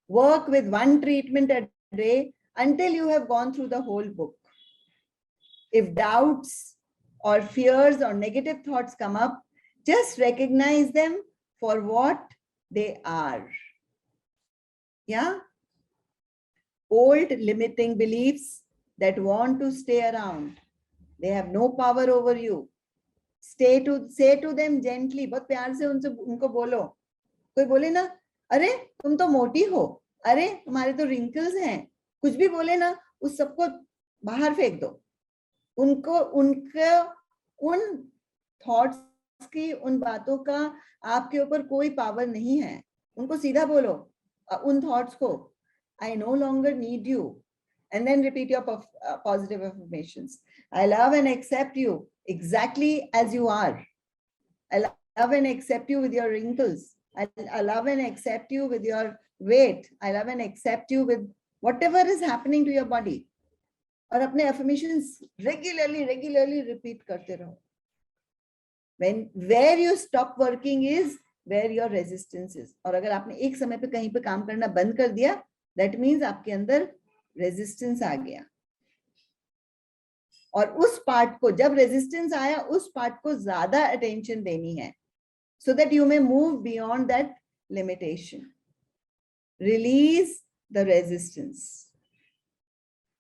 Speaker 1: Work with one treatment a day until you have gone through the whole book. If doubts or fears or negative thoughts come up, just recognize them for what they are. Yeah? Old limiting beliefs that want to stay around. They have no power over you. Say to them gently. बहुत प्यार से उनको बोलो. कोई बोले ना, अरे तुम तो मोटी हो, अरे तुम्हारे तो wrinkles हैं, कुछ भी बोले ना, उस सबको बाहर फेंक दो. उन थॉट्स की, उन बातों का आपके ऊपर कोई पावर नहीं है. उनको सीधा बोलो, उन थॉट्स को, I no longer need you. And then repeat your positive affirmations. I love and accept you exactly as you are. I love and accept you with your wrinkles. I love and accept you with your weight. I love and accept you with whatever is happening to your body. और अपने affirmations regularly repeat करते रहो. Where you stop working is where your resistance is. और अगर आपने एक समय पे कहीं पे काम करना बंद कर दिया, that means आपके अंदर resistance आ गया. और उस पार्ट को, जब रेजिस्टेंस आया, उस पार्ट को ज्यादा अटेंशन देनी है, so that you may move beyond that limitation. Release the resistance.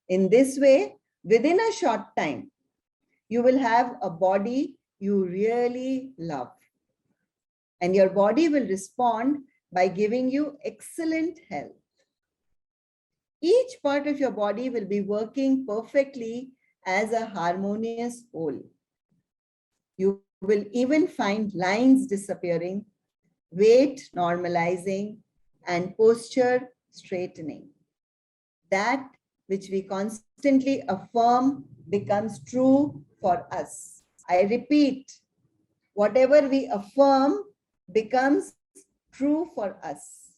Speaker 1: In this way, within a short time, you will have a body you really love. And your body will respond by giving you excellent health. Each part of your body will be working perfectly as a harmonious whole. You will even find lines disappearing, weight normalizing, and posture straightening. That which we constantly affirm becomes true for us. I repeat, whatever we affirm becomes true for us.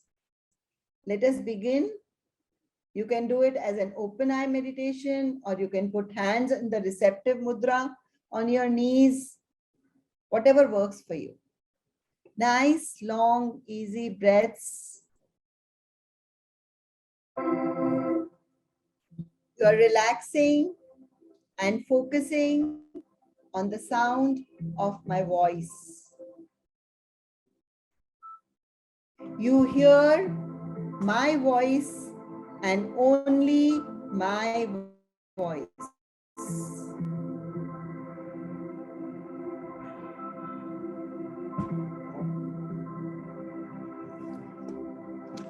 Speaker 1: Let us begin. You can do it as an open eye meditation, or you can put hands in the receptive mudra on your knees, whatever works for you. Nice, long, easy breaths. You are relaxing and focusing on the sound of my voice. You hear my voice and only my voice.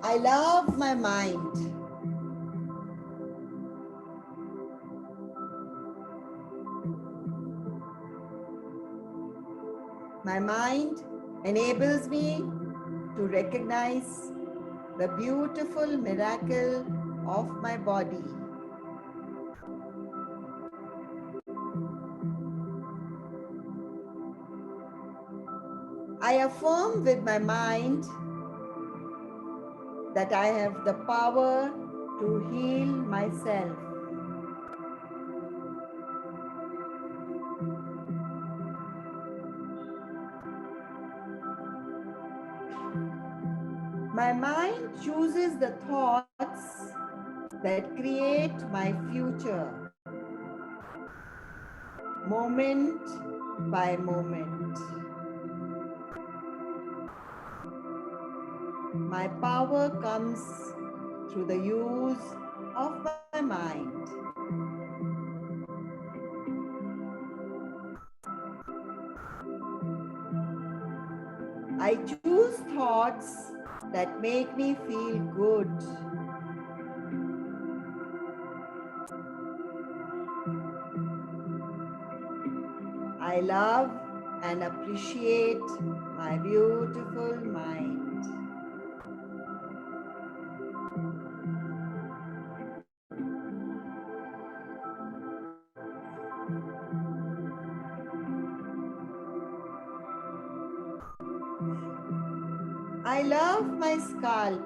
Speaker 1: I love my mind. My mind enables me to recognize the beautiful miracle of my body. I affirm with my mind that I have the power to heal myself. My mind chooses the thoughts that create my future, moment by moment. My power comes through the use of my mind. I choose thoughts that make me feel good. I love and appreciate my beautiful mind. I love my scalp.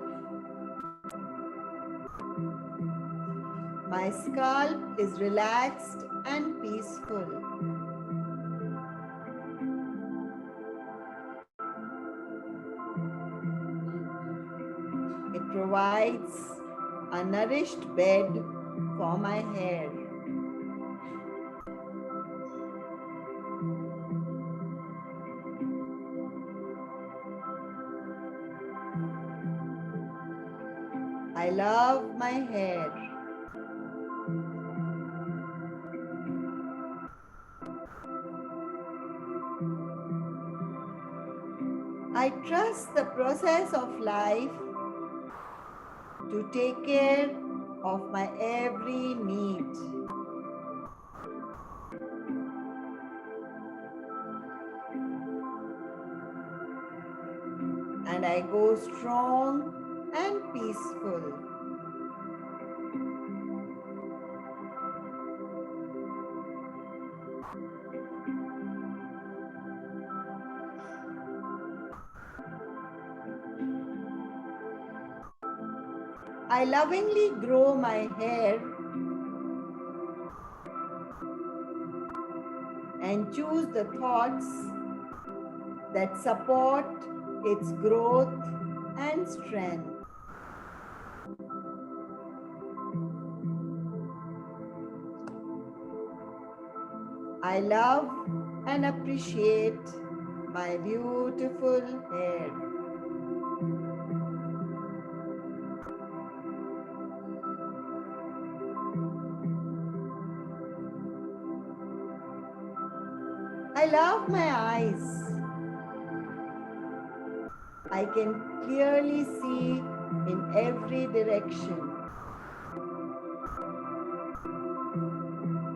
Speaker 1: My scalp is relaxed and peaceful. It provides a nourished bed for my hair. I love my hair. I trust the process of life to take care of my every need. And I go strong and peaceful. I lovingly grow my hair and choose the thoughts that support its growth and strength. I love and appreciate my beautiful hair. I love my eyes. I can clearly see in every direction.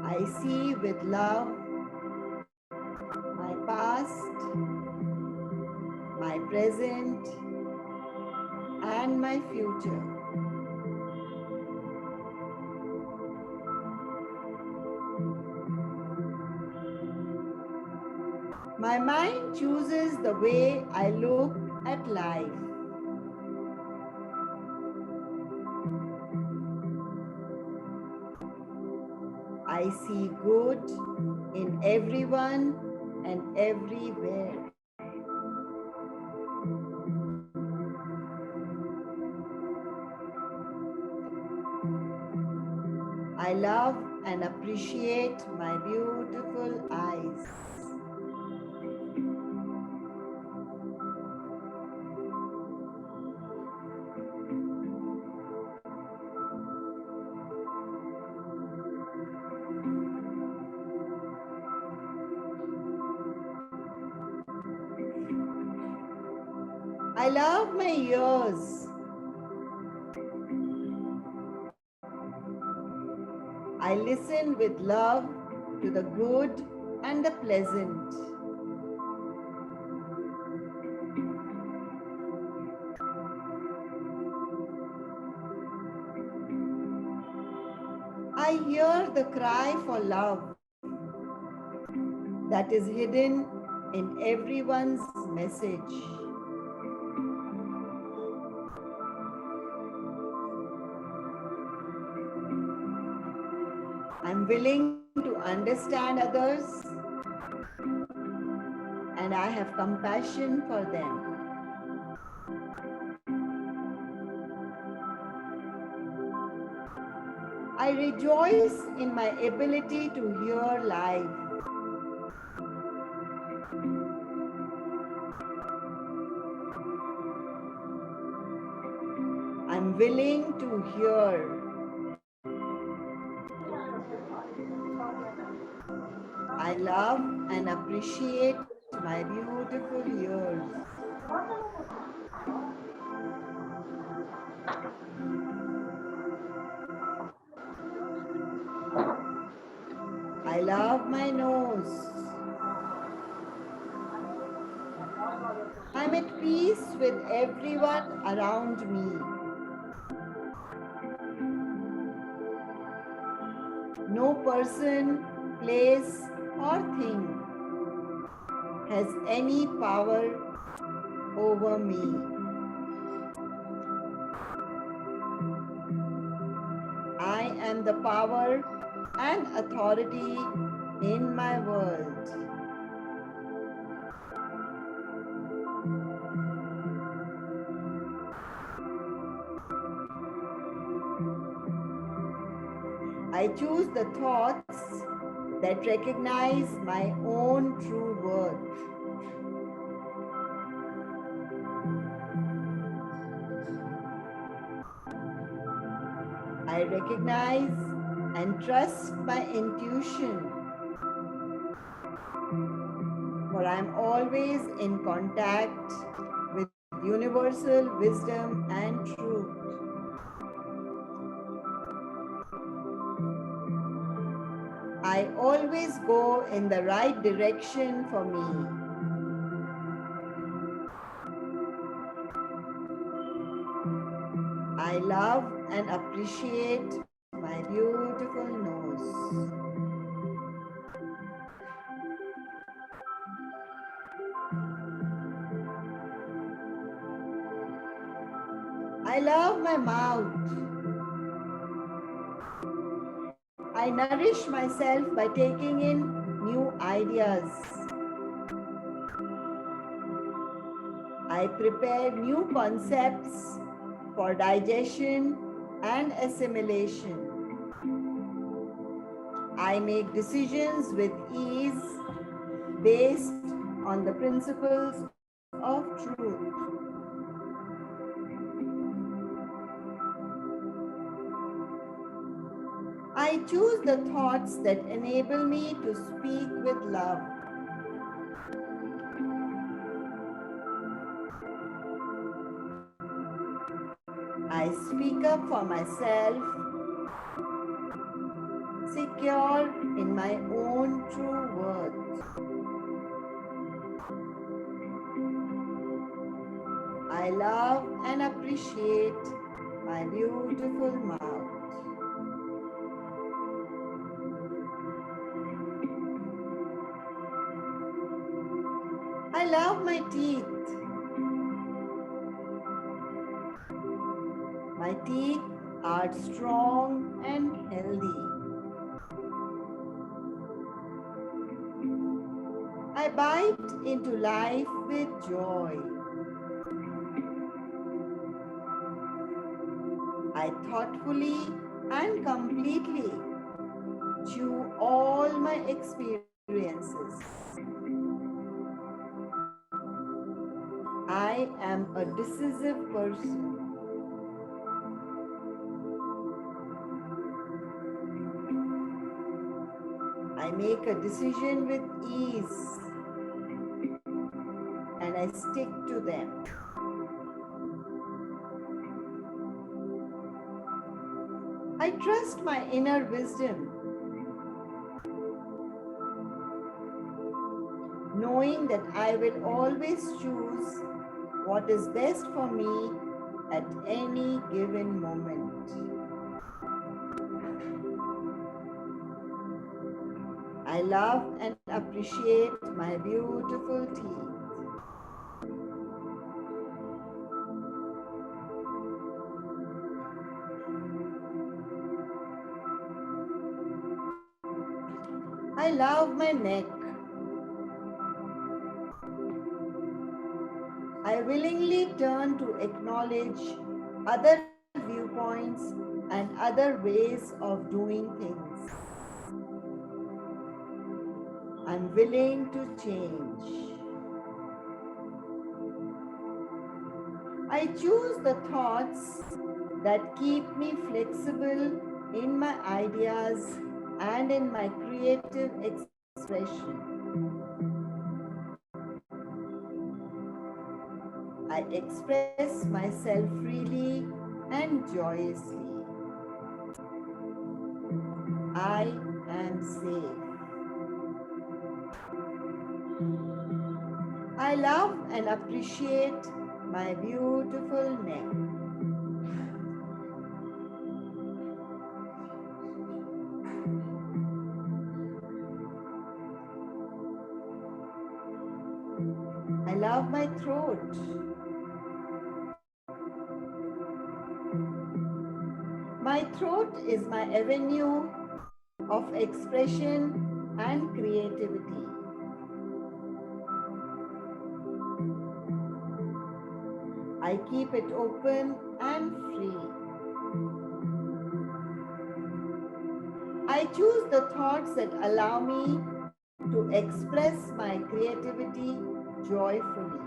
Speaker 1: I see with love my past, my present, and my future. My mind chooses the way I look at life. I see good in everyone and everywhere. I love and appreciate my beautiful eyes. I love my ears. I listen with love to the good and the pleasant. I hear the cry for love that is hidden in everyone's message. I'm willing to understand others, and I have compassion for them. I rejoice in my ability to hear life. I'm willing to hear. I love and appreciate my beautiful ears. I love my nose. I'm at peace with everyone around me. No person, place, or thing has any power over me. I am the power and authority in my world. I choose the thoughts that recognize my own true worth. I recognize and trust my intuition, for I am always in contact with universal wisdom and truth. I always go in the right direction for me. I love and appreciate my beautiful nose. I love my mouth. I nourish myself by taking in new ideas. I I prepare new concepts for digestion and assimilation. I make decisions with ease based on the principles of truth. I choose the thoughts that enable me to speak with love. I speak up for myself, secure in my own true worth. I love and appreciate my beautiful mouth. I love my teeth. My teeth are strong and healthy. I bite into life with joy. I thoughtfully and completely chew all my experiences. I am a decisive person. I make a decision with ease and I stick to them. I trust my inner wisdom, knowing that I will always choose what is best for me at any given moment. I love and appreciate my beautiful teeth. I love my neck. I willingly turn to acknowledge other viewpoints and other ways of doing things. I'm willing to change. I choose the thoughts that keep me flexible in my ideas and in my creative expression. I express myself freely and joyously. I am safe. I love and appreciate my beautiful neck. I love my throat. My throat is my avenue of expression and creativity. I keep it open and free. I choose the thoughts that allow me to express my creativity joyfully.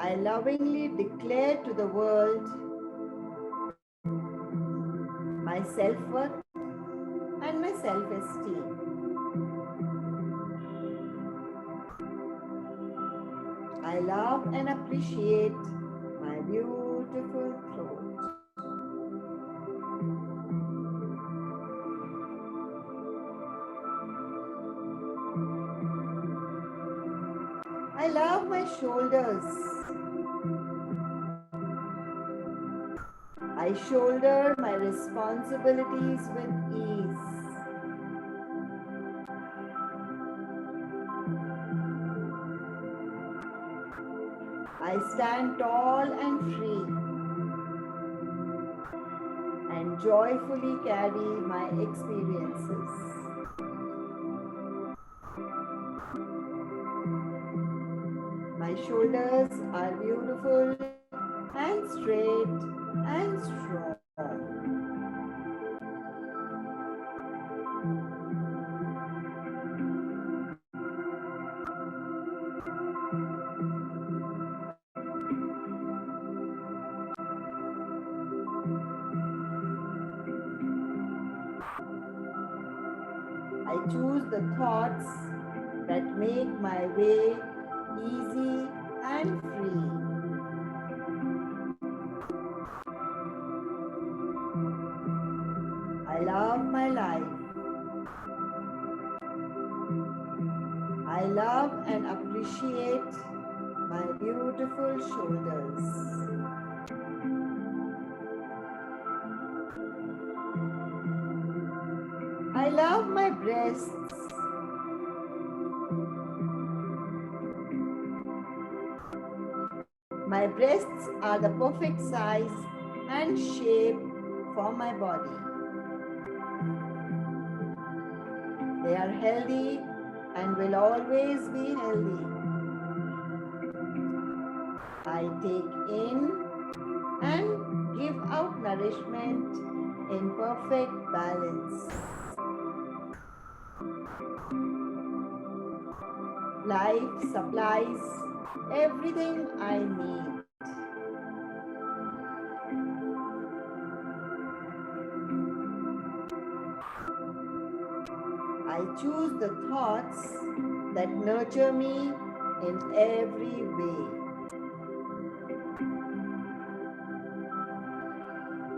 Speaker 1: I lovingly declare to the world my self-worth and my self-esteem. I love and appreciate my beautiful throat. I love my shoulders. I shoulder my responsibilities with ease. I stand tall and free and joyfully carry my experiences. shoulders are beautiful and straight and strong. I choose the thoughts that make my way easy and free. I love my life. I love and appreciate my beautiful shoulders. I love my breasts. My breasts are the perfect size and shape for my body. They are healthy and will always be healthy. I take in and give out nourishment in perfect balance. Life supplies everything I need. I choose the thoughts that nurture me in every way.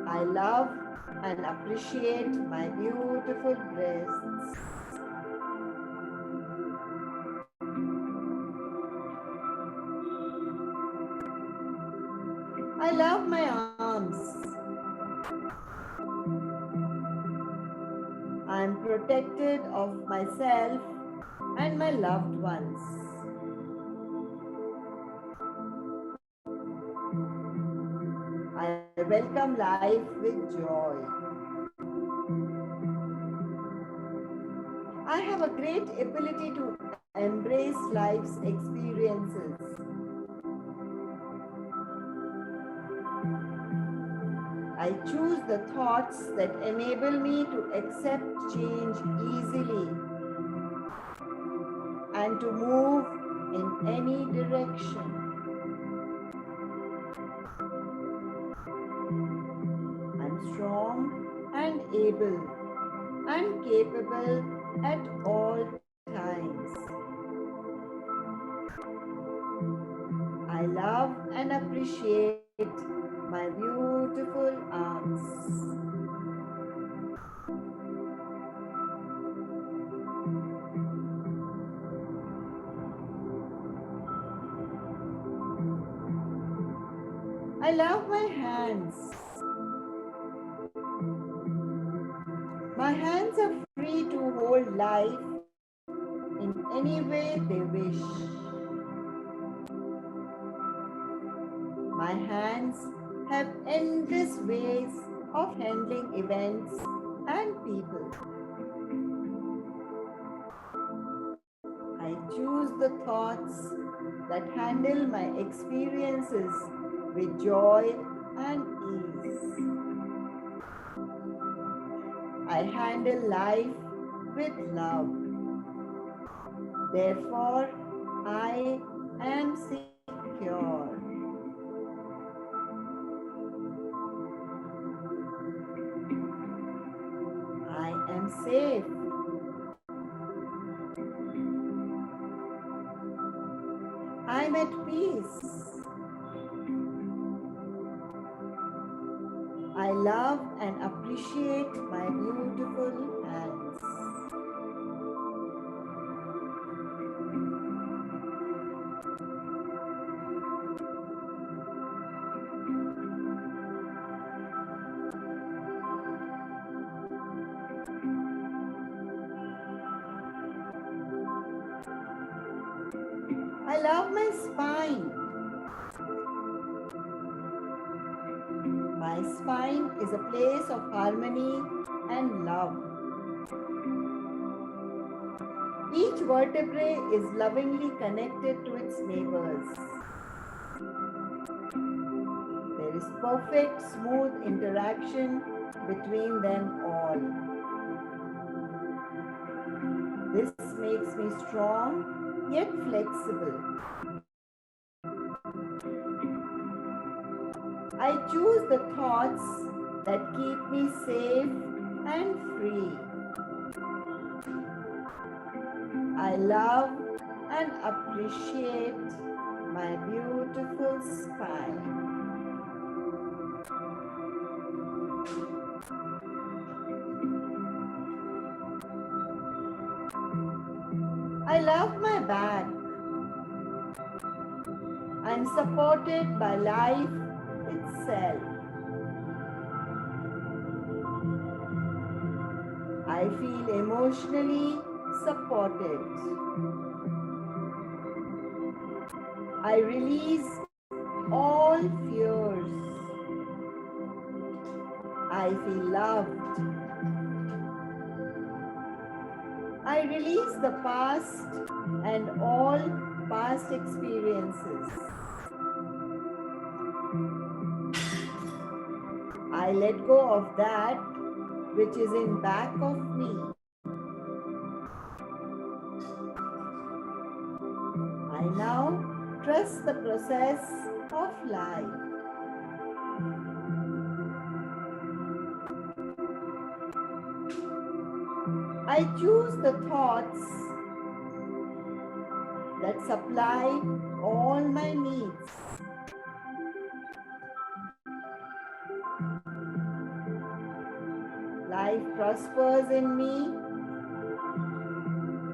Speaker 1: I love and appreciate my beautiful breasts. I love my arms. I am protected of myself and my loved ones. I welcome life with joy. I have a great ability to embrace life's experiences. I choose the thoughts that enable me to accept change easily and to move in any direction. I'm strong and able and capable at all times. I love and appreciate my beautiful arms. I love my hands. My hands are free to hold life in any way they wish. My hands have endless ways of handling events and people. I choose the thoughts that handle my experiences with joy and ease. I handle life with love. Therefore, I am secure. I am safe. I'm at peace. I love and appreciate my beautiful hands. I love my spine. My spine is a place of harmony and love. Each vertebrae is lovingly connected to its neighbors. There is perfect, smooth interaction between them all. This makes me strong yet flexible. I choose the thoughts that keep me safe and free. I love and appreciate my beautiful spine. I love my back. I'm supported by life itself. I feel emotionally supported. I release all fears. I feel loved. I release the past and all past experiences. I let go of that which is in back of me. I now trust the process of life. I choose the thoughts that supply all my needs. Life prospers in me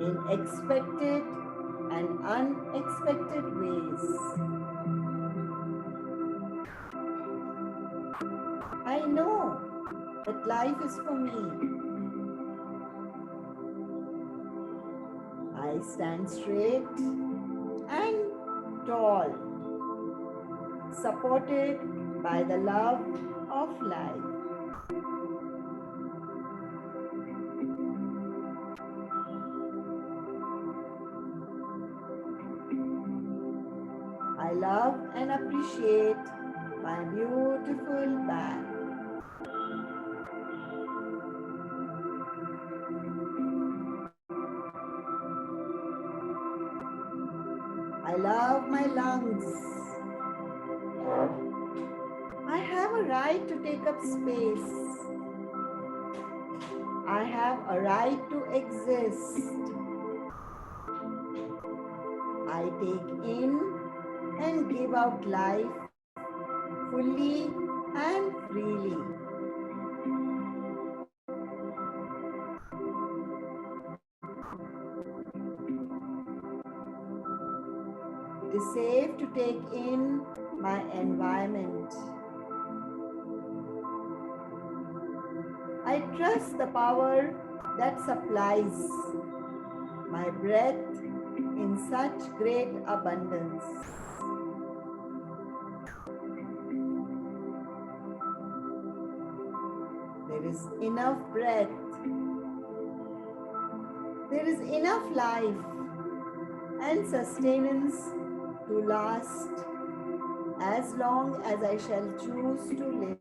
Speaker 1: in expected and unexpected ways. I know that life is for me. I stand straight and tall, supported by the love of life. I love and appreciate my beautiful back. I love my lungs. I have a right to take up space. I have a right to exist. I take in and give out life fully and freely. It is safe to take in my environment. I trust the power that supplies my breath in such great abundance. There is enough breath. There is enough life and sustenance to last as long as I shall choose to live.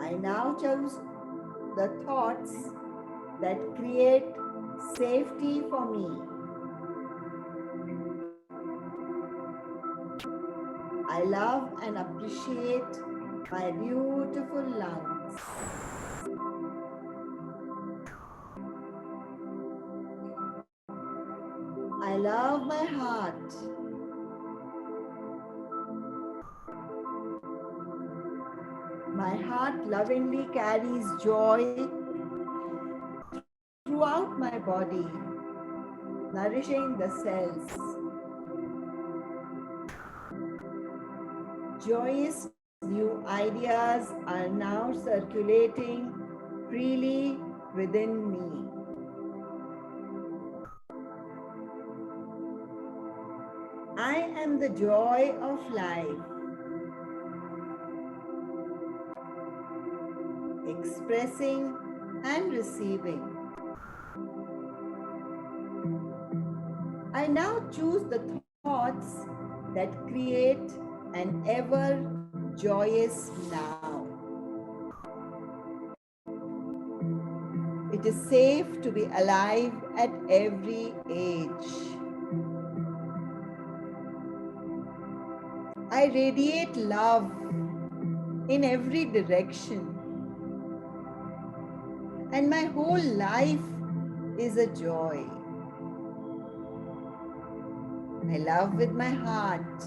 Speaker 1: I now choose the thoughts that create safety for me. I love and appreciate my beautiful lungs. I love my heart. My heart lovingly carries joy throughout my body, nourishing the cells. Joyous new ideas are now circulating freely within me. I am the joy of life. expressing and receiving. I now choose the thoughts that create an ever joyous now. It is safe to be alive at every age. I radiate love in every direction, and my whole life is a joy. I love with my heart,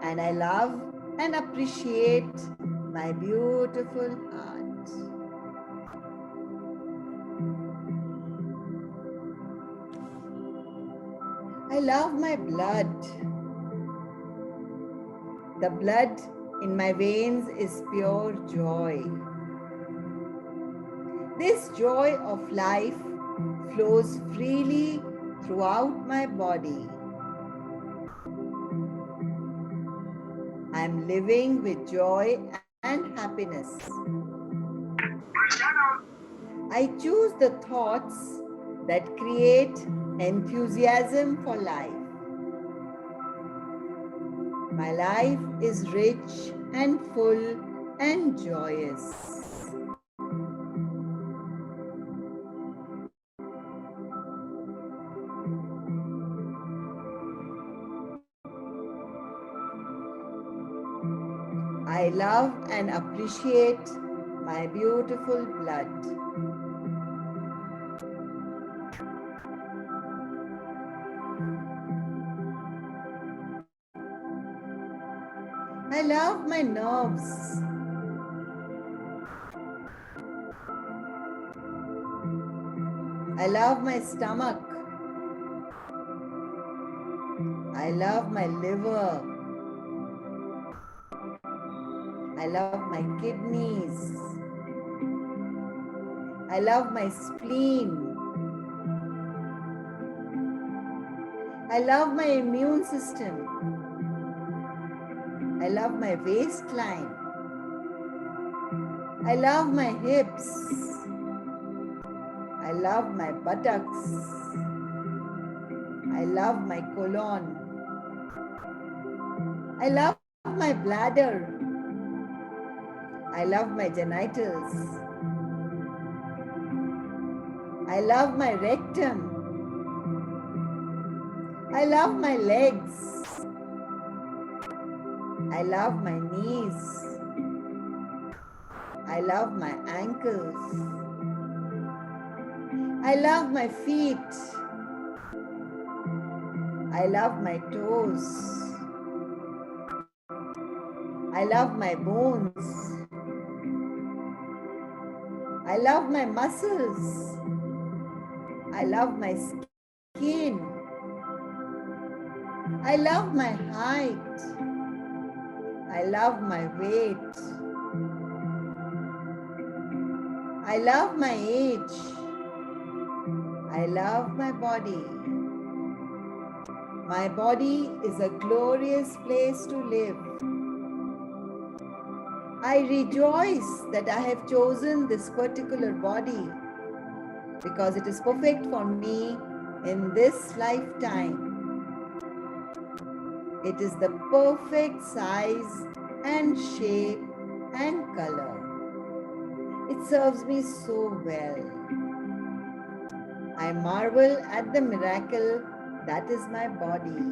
Speaker 1: and I love and appreciate my beautiful heart. I love my blood. The blood in my veins is pure joy. This joy of life flows freely throughout my body. I am living with joy and happiness. I choose the thoughts that create enthusiasm for life. My life is rich and full and joyous. I love and appreciate my beautiful blood. I love my nerves. I love my stomach. I love my liver. I love my kidneys. I love my spleen. I love my immune system. I love my waistline. I love my hips. I love my buttocks. I love my colon. I love my bladder. I love my genitals. I love my rectum. I love my legs. I love my knees. I love my ankles. I love my feet. I love my toes. I love my bones. I love my muscles. I love my skin. I love my height. I love my weight. I love my age. I love my body. My body is a glorious place to live. I rejoice that I have chosen this particular body because it is perfect for me in this lifetime. It is the perfect size and shape and color. It serves me so well. I marvel at the miracle that is my body.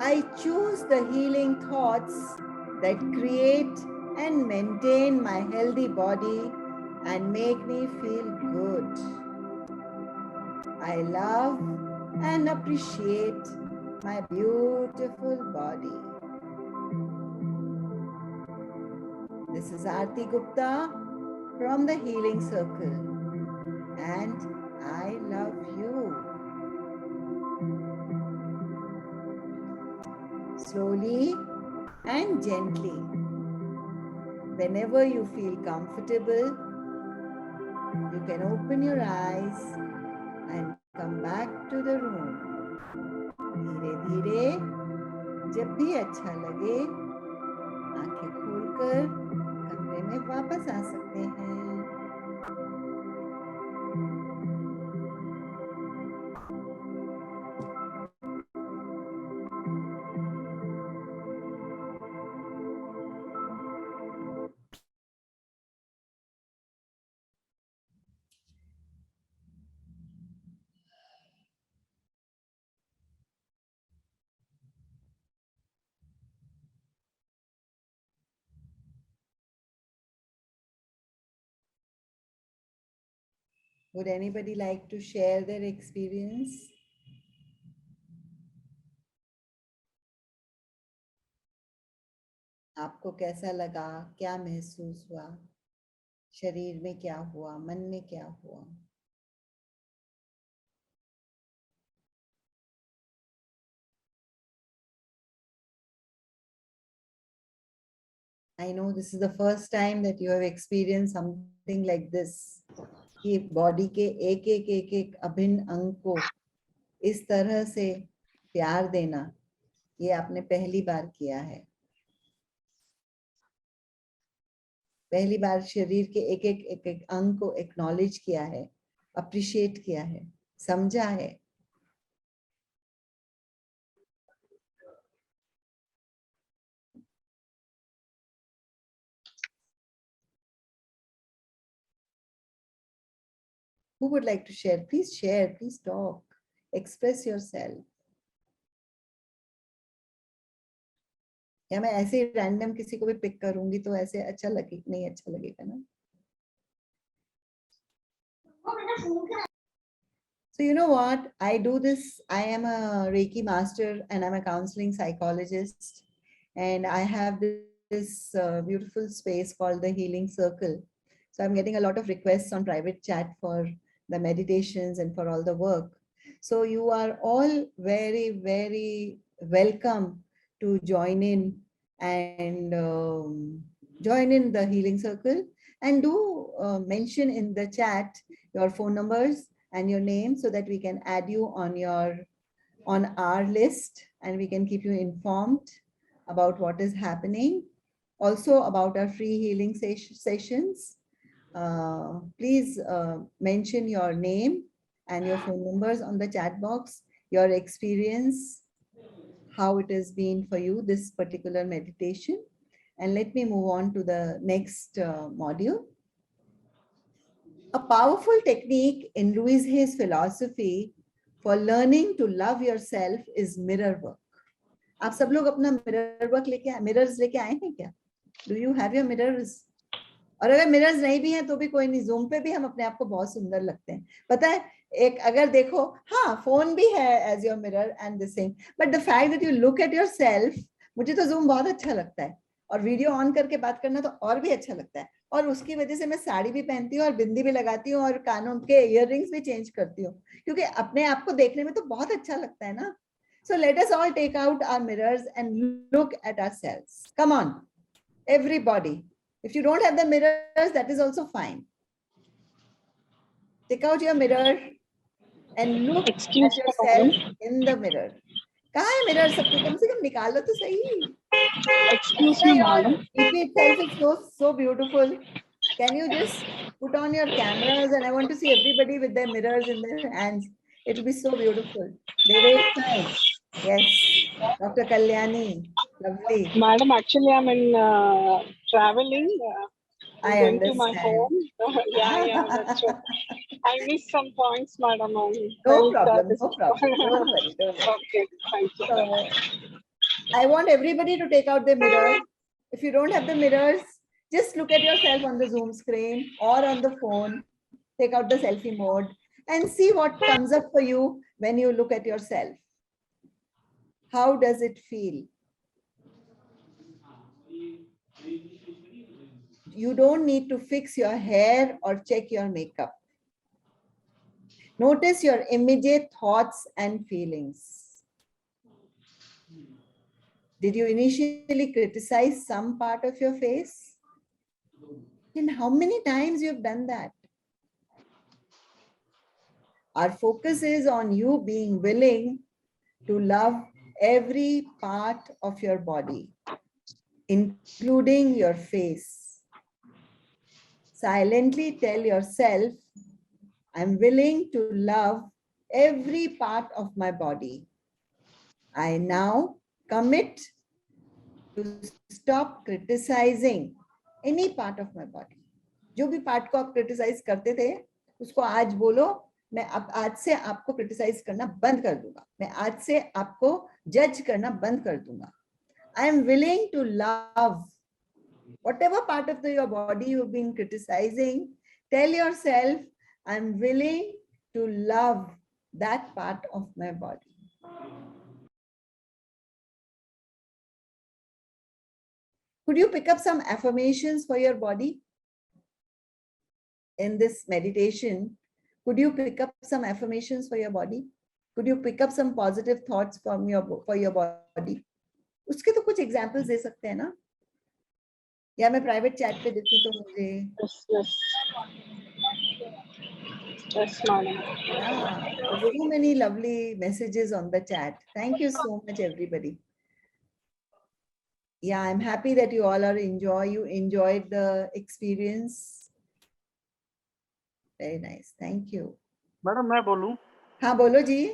Speaker 1: I choose the healing thoughts that create and maintain my healthy body and make me feel good. I love and appreciate my beautiful body. This is Aarti Gupta from the Healing Circle, and I love you. Slowly and gently, whenever you feel comfortable, you can open your eyes and come back to the room. धीरे धीरे जब भी अच्छा लगे आंखें खोलकर कमरे में वापस आ सकते हैं। Would anybody like to share their experience? आपको कैसा लगा, क्या महसूस हुआ, शरीर में क्या हुआ, मन में क्या हुआ? I know this is the first time that you have experienced something like this. कि बॉडी के एक अभिन्न अंग को इस तरह से प्यार देना, ये आपने पहली बार किया है। पहली बार शरीर के एक अंग को एक्नॉलेज किया है, अप्रिशिएट किया है, समझा है। Who would like to share? Please share, please talk, express yourself. या मैं ऐसे रैंडम किसी को भी पिक करूंगी तो ऐसे अच्छा लगे नहीं, अच्छा लगेगा ना? So you know what? I do this. I am a Reiki master and I'm a counseling psychologist, and I have this beautiful space called the Healing Circle. So I'm getting a lot of requests on private chat for the meditations and for all the work. So you are all very, very welcome to join in and join in the Healing Circle, and do mention in the chat your phone numbers and your name so that we can add you on our list and we can keep you informed about what is happening. Also about our free healing sessions. Please mention your name and your phone numbers on the chat box, your experience, how it has been for you, this particular meditation. And let me move on to the next module. A powerful technique in Louise Hay's philosophy for learning to love yourself is mirror work. आप सब लोग अपना mirror work mirrors लेके आए हैं क्या? Do you have your mirrors? और अगर mirrors नहीं भी हैं तो भी कोई नहीं, Zoom पे भी हम अपने आप को बहुत सुंदर लगते हैं। पता है, एक अगर देखो, हाँ phone भी है as your mirror and this thing, but the fact that you look at yourself, मुझे तो Zoom बहुत अच्छा लगता है और वीडियो ऑन करके बात करना तो और भी अच्छा लगता है, और उसकी वजह से मैं साड़ी भी पहनती हूँ और बिंदी भी लगाती हूँ और कानों के इयररिंग्स भी चेंज करती हूँ, क्योंकि अपने आप को देखने में तो बहुत अच्छा लगता है ना। So let us all take out our mirrors and look at ourselves. Come on, everybody. If you don't have the mirrors, that is also fine. Take out your mirror and look at yourself in the mirror. कहाँ है mirror? सबको कम से कम निकालो तो सही.
Speaker 3: Excuse me, madam.
Speaker 1: DP itself is so beautiful. Can you just put on your cameras, and I want to see everybody with their mirrors in their hands. It will be so beautiful. They will shine. Yes, Dr. Kalyani, lovely.
Speaker 3: Madam, actually, I'm in traveling.
Speaker 1: I
Speaker 3: Going
Speaker 1: understand.
Speaker 3: to my home. Yeah, that's right. I missed some points, madam.
Speaker 1: No problem, no problem. Don't worry, don't worry.
Speaker 3: Okay, thank you.
Speaker 1: So, I want everybody to take out their mirrors. If you don't have the mirrors, just look at yourself on the Zoom screen or on the phone. Take out the selfie mode and see what comes up for you when you look at yourself. How does it feel? You don't need to fix your hair or check your makeup. Notice your immediate thoughts and feelings. Did you initially criticize some part of your face? And how many times you've done that? Our focus is on you being willing to love every part of your body, including your face. Silently tell yourself, I'm willing to love every part of my body. I now commit to stop criticizing any part of my body. जो भी part को आप criticise करते थे उसको आज बोलो, मैं आज से आपको क्रिटिसाइज करना बंद कर दूंगा, मैं आज से आपको जज करना बंद कर दूंगा. I am willing to love whatever part of your body you've been criticizing. Tell yourself, I'm willing to love that part of my body. Could you pick up some affirmations for your body? In this meditation, could you pick up some affirmations for your body? Could you pick up some positive thoughts from for your body? उसके तो कुछ examples दे सकते हैं ना? या मैं private chat पे देती तो मुझे.
Speaker 10: Yes, madam.
Speaker 1: Yeah, so many lovely messages on the chat. Thank you so much, everybody. Yeah, I'm happy that you all you enjoyed the experience. Very nice. Thank you.
Speaker 11: Madam मैं बोलूं?
Speaker 1: हाँ बोलो जी.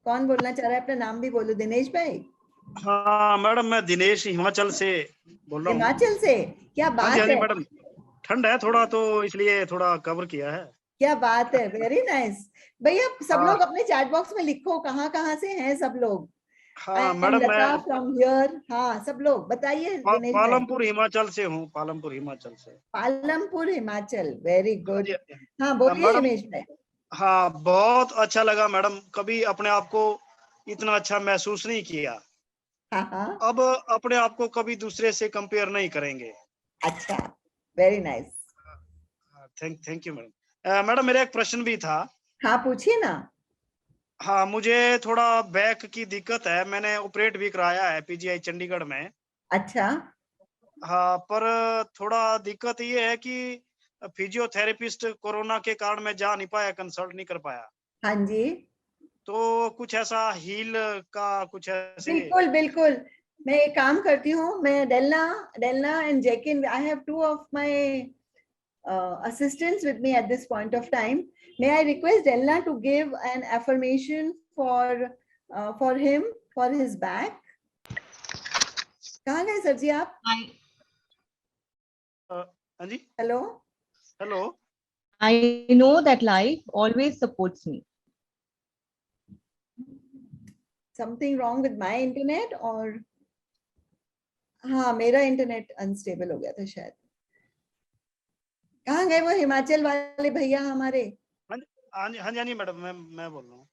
Speaker 1: कौन बोलना चाह रहा है? अपना नाम भी बोलो. दिनेश भाई.
Speaker 11: हाँ मैडम, मैं दिनेश हिमाचल से बोल रहा हूँ.
Speaker 1: हिमाचल से? क्या बात है
Speaker 11: मैडम, ठंड है थोड़ा तो इसलिए थोड़ा कवर किया है.
Speaker 1: क्या बात है. Very nice. भैया सब लोग अपने चैट बॉक्स में लिखो कहाँ से हैं सब लोग.
Speaker 11: हाँ मैडम, मैं
Speaker 1: फ्रॉम हियर. हाँ सब लोग बताइए.
Speaker 11: पालमपुर हिमाचल से हूँ. पालमपुर हिमाचल से.
Speaker 1: पालमपुर हिमाचल. Very good. हाँ बोलिए रमेश भाई.
Speaker 11: हाँ बहुत अच्छा लगा मैडम. कभी अपने आप को इतना अच्छा महसूस नहीं किया.
Speaker 1: हाँ.
Speaker 11: अब अपने आप को कभी दूसरे से कंपेयर नहीं करेंगे.
Speaker 1: अच्छा. Very nice.
Speaker 11: Thank you madam. Madam मेरा एक प्रश्न भी था.
Speaker 1: हाँ पूछिए ना.
Speaker 11: हाँ मुझे थोड़ा बैक की दिक्कत है. मैंने ऑपरेट भी कराया है पीजीआई चंडीगढ़ में.
Speaker 1: अच्छा.
Speaker 11: हाँ पर थोड़ा दिक्कत ये है कि फिजियोथेरेपिस्ट कोरोना के कारण मैं जा नहीं पाया, कंसल्ट नहीं कर पाया.
Speaker 1: हाँ जी.
Speaker 11: तो कुछ ऐसा हील का कुछ ऐसे.
Speaker 1: बिल्कुल बिल्कुल. मैं एक काम करती हूँ. मैं डेलना एंड जैकिन, I have 2 of my assistants with me at this point of time. May I request Delna to give an affirmation for him, for his back? कहाँ गए सर जी आप?
Speaker 11: हाँ जी.
Speaker 1: Hello.
Speaker 11: Hello.
Speaker 12: I know that life always supports me.
Speaker 1: Something wrong with my internet or? हाँ मेरा internet unstable हो गया था शायद. कहाँ गए वो हिमाचल वाले भैया हमारे?
Speaker 11: हाँ जी मैडम, मैं बोल रहा हूँ.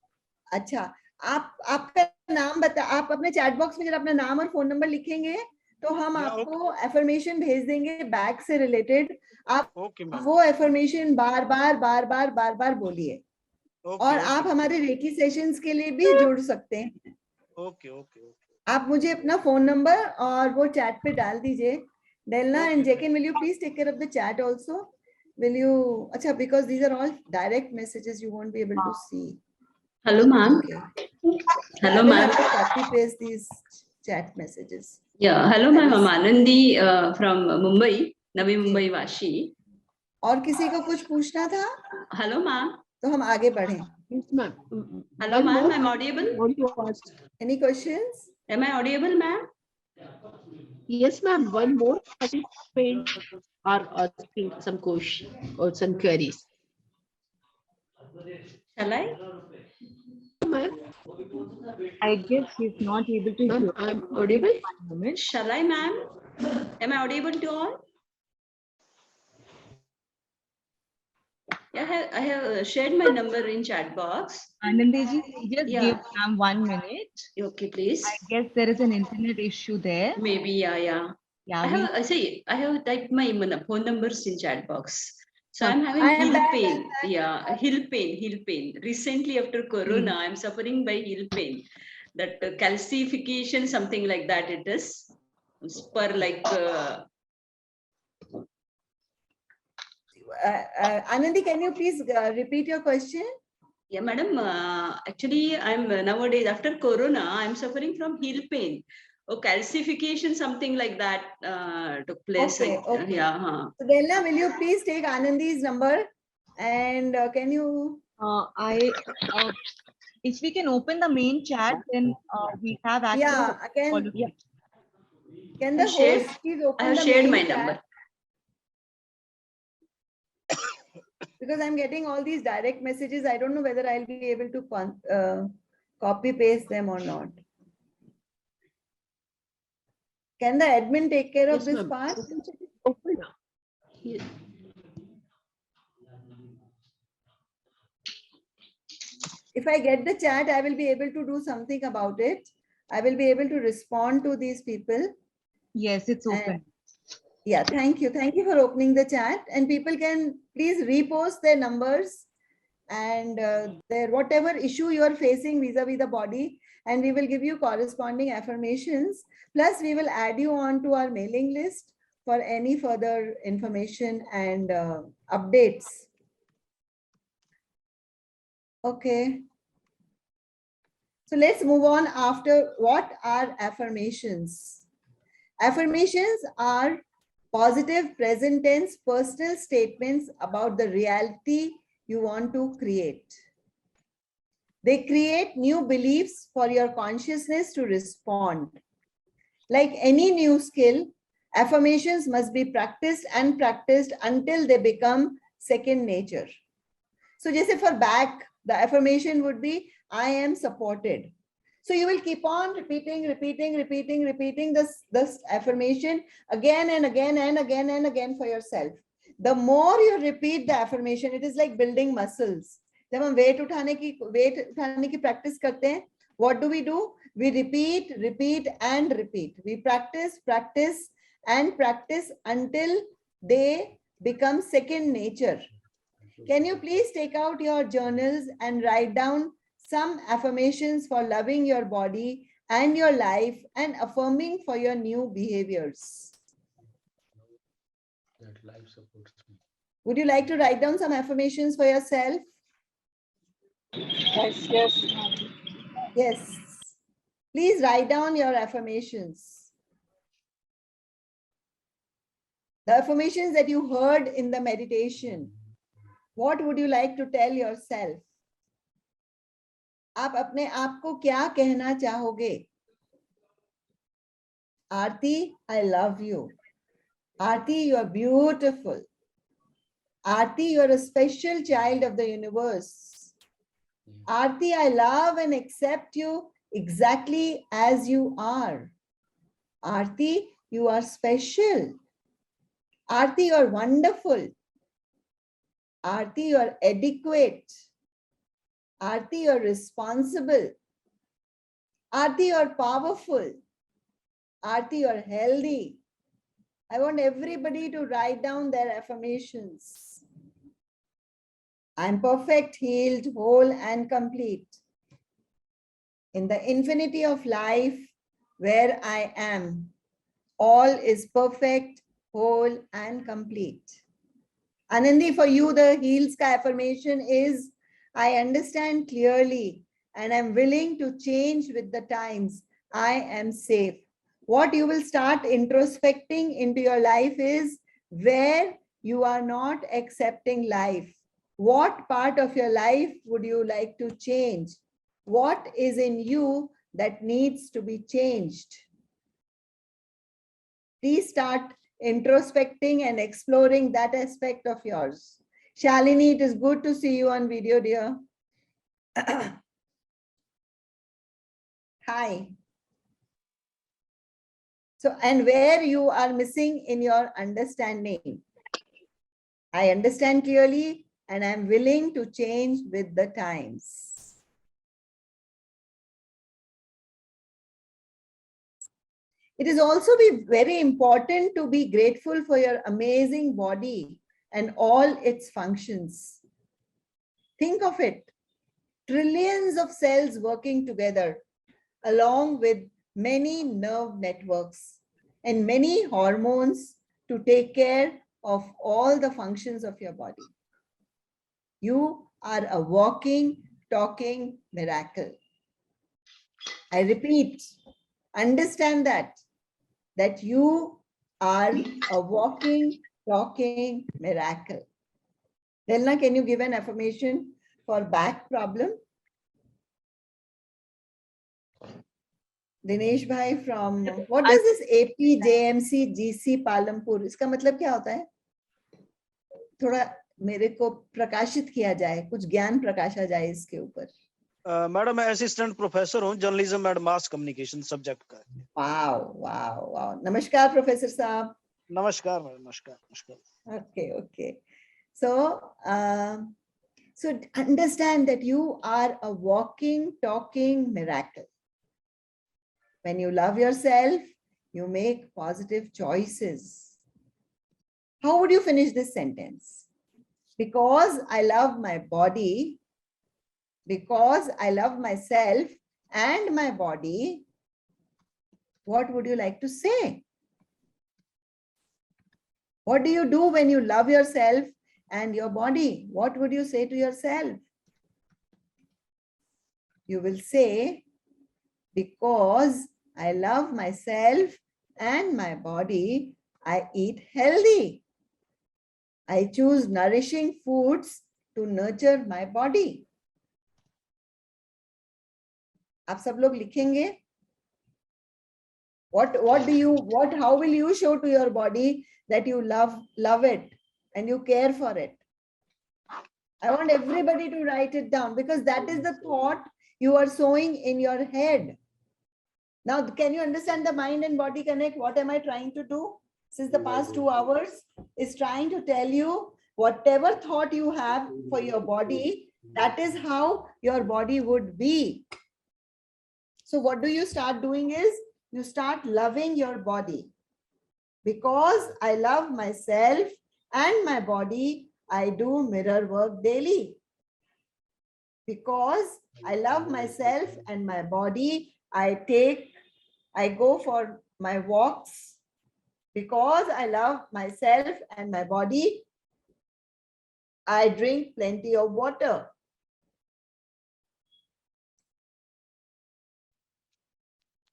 Speaker 1: अच्छा, आपका नाम बता. आप अपने चैट बॉक्स में जरा अपना नाम और फोन नंबर लिखेंगे तो हम आपको एफर्मेशन भेज देंगे बैक से रिलेटेड. आप वो एफर्मेशन बार बार बोलिए. और आप हमारे रेकी सेशंस के लिए भी जुड़ सकते हैं.
Speaker 11: ओके.
Speaker 1: आप मुझे अपना फोन नंबर और वो चैट पे डाल दीजिए. Delna and Jackin, will you please take care of the chat also? Will you? Acha, because these are all direct messages, you won't be able to see.
Speaker 13: Hello, ma'am.
Speaker 1: Okay.
Speaker 13: Hello,
Speaker 1: ma'am.
Speaker 13: ma'am.
Speaker 1: Copy paste these chat messages.
Speaker 13: Yeah. Hello, ma'am. I'm Anandi from Mumbai, Navi Mumbai Vashi.
Speaker 1: और किसी को कुछ पूछना था?
Speaker 13: Hello, ma'am.
Speaker 1: तो हम आगे बढ़ें.
Speaker 9: Yes, ma'am.
Speaker 13: Hello, ma'am. I'm audible.
Speaker 1: Any questions?
Speaker 13: Am I audible, ma'am?
Speaker 9: Yes, ma'am. One more participant are asking some questions or some queries.
Speaker 13: Shall I?
Speaker 9: Ma'am.
Speaker 12: I guess he's not able to hear.
Speaker 9: I'm audible.
Speaker 13: Shall I, ma'am? Am I audible to all? Yeah, I have shared my number in chat box.
Speaker 12: Anandiji, just
Speaker 13: Yeah.
Speaker 12: give ma'am 1 minute.
Speaker 13: Okay, please.
Speaker 12: I guess there is an internet issue there.
Speaker 13: Maybe, yeah.
Speaker 12: Yeah,
Speaker 13: I have typed my phone numbers in chat box. So
Speaker 12: Okay.
Speaker 13: I'm having
Speaker 1: I am
Speaker 13: heel
Speaker 1: back,
Speaker 13: pain. Yeah, heel pain. Recently after Corona, I'm suffering by heel pain. That calcification, something like that it is. Per like...
Speaker 1: Anandi, can you please repeat your question?
Speaker 13: Yeah, madam. Actually, I'm nowadays after Corona, I'm suffering from heel pain. Oh, calcification, something like that took place.
Speaker 1: Okay, okay.
Speaker 13: Yeah.
Speaker 1: So Delna, will you please take Anandi's number and can you?
Speaker 12: If we can open the main chat, then we have access.
Speaker 1: Yeah,
Speaker 12: all
Speaker 1: again.
Speaker 12: of you.
Speaker 1: Can the
Speaker 13: Shared-
Speaker 1: host please
Speaker 13: I
Speaker 1: open
Speaker 13: have
Speaker 1: the
Speaker 13: shared
Speaker 1: main
Speaker 13: my
Speaker 1: chat?
Speaker 13: number.
Speaker 1: Because I'm getting all these direct messages. I don't know whether I'll be able to copy paste them or not. Can the admin take care of
Speaker 9: Yes,
Speaker 1: this
Speaker 9: ma'am.
Speaker 1: part?
Speaker 9: Open now. Here.
Speaker 1: If I get the chat, I will be able to do something about it. I will be able to respond to these people.
Speaker 12: Yes, it's open.
Speaker 1: Yeah, thank you. Thank you for opening the chat. And people can please repost their numbers and their whatever issue you are facing vis-a-vis the body, and we will give you corresponding affirmations. Plus, we will add you on to our mailing list for any further information and updates. Okay. So let's move on after. What are affirmations? Affirmations are positive present tense personal statements about the reality you want to create. They create new beliefs for your consciousness to respond. Like any new skill, affirmations must be practiced and practiced until they become second nature. So just for back, the affirmation would be, I am supported. So you will keep on repeating this affirmation again and again and again and again for yourself. The more you repeat the affirmation, it is like building muscles. जब हम weight उठाने की practice करते हैं, what do? We repeat and repeat. We practice and practice until they become second nature. Can you please take out your journals and write down some affirmations for loving your body and your life and affirming for your new behaviors?
Speaker 14: That life supports me.
Speaker 1: Would you like to write down some affirmations for yourself?
Speaker 3: Yes.
Speaker 1: Yes. Please write down your affirmations. The affirmations that you heard in the meditation. What would you like to tell yourself? आप अपने आप को क्या कहना चाहोगे? Aarti, I love you. Aarti, you are beautiful. Aarti, you are a special child of the universe. Aarti, I love and accept you exactly as you are. Aarti, you are special. Aarti, you are wonderful. Aarti, you are adequate. Aarti, you are responsible. Aarti, you are powerful. Aarti, you are healthy. I want everybody to write down their affirmations. I am perfect, healed, whole, and complete. In the infinity of life where I am, all is perfect, whole, and complete. Anandi, for you, the Heals ka affirmation is, I understand clearly and I'm willing to change with the times. I am safe. What you will start introspecting into your life is where you are not accepting life. What part of your life would you like to change? What is in you that needs to be changed? Please start introspecting and exploring that aspect of yours. Shalini, it is good to see you on video, dear. Hi. So, and where you are missing in your understanding. I understand clearly and I'm willing to change with the times. It is also very important to be grateful for your amazing body and all its functions. Think of it, trillions of cells working together along with many nerve networks and many hormones to take care of all the functions of your body. You are a walking, talking miracle. I repeat, Understand that you are a walking, talking miracle. Delna, can you give an affirmation for back problem? Dinesh bhai from, what does this APJMC GC Palampur, इसका मतलब क्या होता है? थोड़ा मेरे को प्रकाशित किया जाए, कुछ ज्ञान प्रकाशा जाए इसके ऊपर.
Speaker 11: मैडम मैं असिस्टेंट प्रोफेसर हूँ journalism and mass communication subject का.
Speaker 1: वाव. नमस्कार प्रोफेसर साहब.
Speaker 11: नमस्कार मैडम, नमस्कार.
Speaker 1: Okay. So understand that you are a walking, talking miracle. When you love yourself, you make positive choices. How would you finish this sentence? Because I love my body, because I love myself and my body, what would you like to say? What do you do when you love yourself and your body? What would you say to yourself? You will say, because I love myself and my body, I eat healthy. I choose nourishing foods to nurture my body. आप सब लोग लिखेंगे? How will you show to your body that you love it and you care for it? I want everybody to write it down, because that is the thought you are sowing in your head. Now, can you understand the mind and body connect? What am I trying to do? Since the past 2 hours is trying to tell you whatever thought you have for your body, that is how your body would be. So what do you start doing is, you start loving your body. Because I love myself and my body, I do mirror work daily. Because I love myself and my body, I go for my walks. Because I love myself and my body, I drink plenty of water.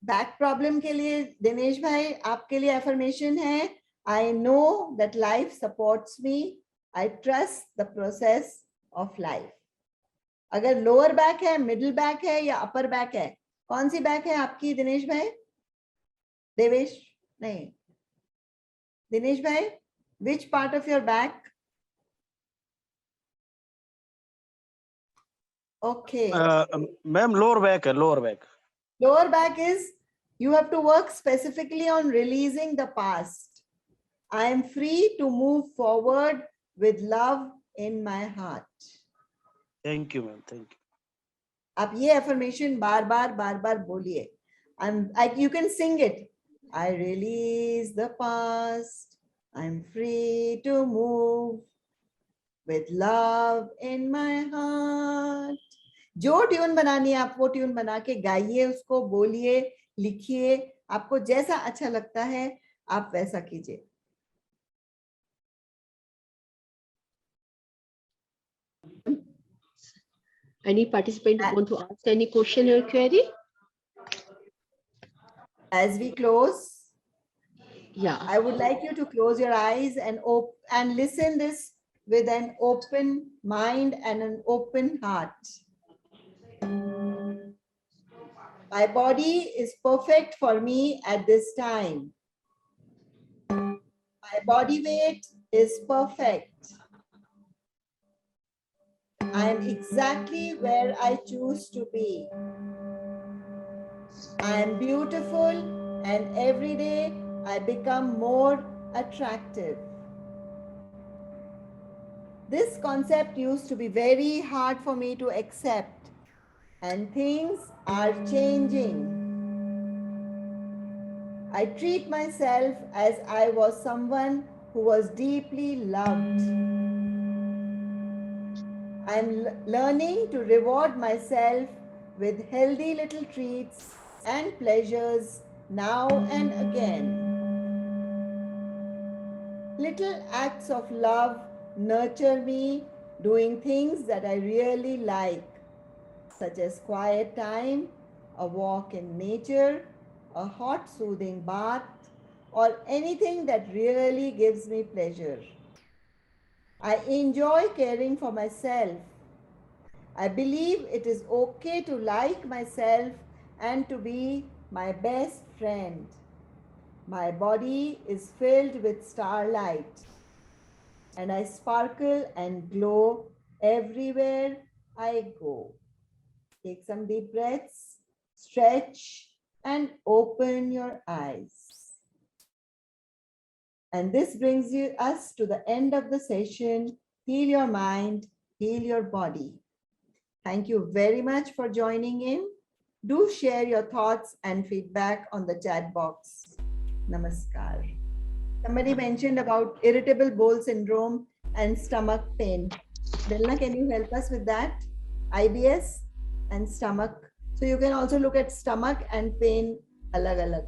Speaker 1: Back problem के लिए दिनेश भाई आपके लिए affirmation है, I know that life supports me. I trust the process of life. अगर lower back है, middle back है या upper back है, कौन सी back है आपकी दिनेश भाई? देवेश नहीं, दिनेश भाई, which part of your back? Okay.
Speaker 11: Ma'am lower back है, lower back.
Speaker 1: Lower back is, you have to work specifically on releasing the past. I am free to move forward with love in my heart.
Speaker 11: Thank you, ma'am. Thank you.
Speaker 1: आप ये affirmation बार बार बोलिए. You can sing it. I release the past. I'm free to move with love in my heart. जो tune बनानी है आप वो tune बना के गाइए, उसको बोलिए, लिखिए, आपको जैसा अच्छा लगता है आप वैसा कीजिए.
Speaker 9: Any participant want to ask any question or query?
Speaker 1: As we close,
Speaker 9: yeah,
Speaker 1: I would like you to close your eyes and listen this with an open mind and an open heart. My body is perfect for me at this time. My body weight is perfect. I am exactly where I choose to be. I am beautiful, and every day I become more attractive. This concept used to be very hard for me to accept, and things are changing. I treat myself as I was someone who was deeply loved. I'm learning to reward myself with healthy little treats and pleasures now and again. Little acts of love nurture me doing things that I really like, such as quiet time, a walk in nature, a hot soothing bath, or anything that really gives me pleasure. I enjoy caring for myself. I believe it is okay to like myself and to be my best friend. My body is filled with starlight, and I sparkle and glow everywhere I go. Take some deep breaths, stretch, and open your eyes. And this brings us to the end of the session. Heal your mind, heal your body. Thank you very much for joining in. Do share your thoughts and feedback on the chat box. Namaskar. Somebody mentioned about irritable bowel syndrome and stomach pain. Delna, can you help us with that? IBS and stomach. So you can also look at stomach and pain alag alag.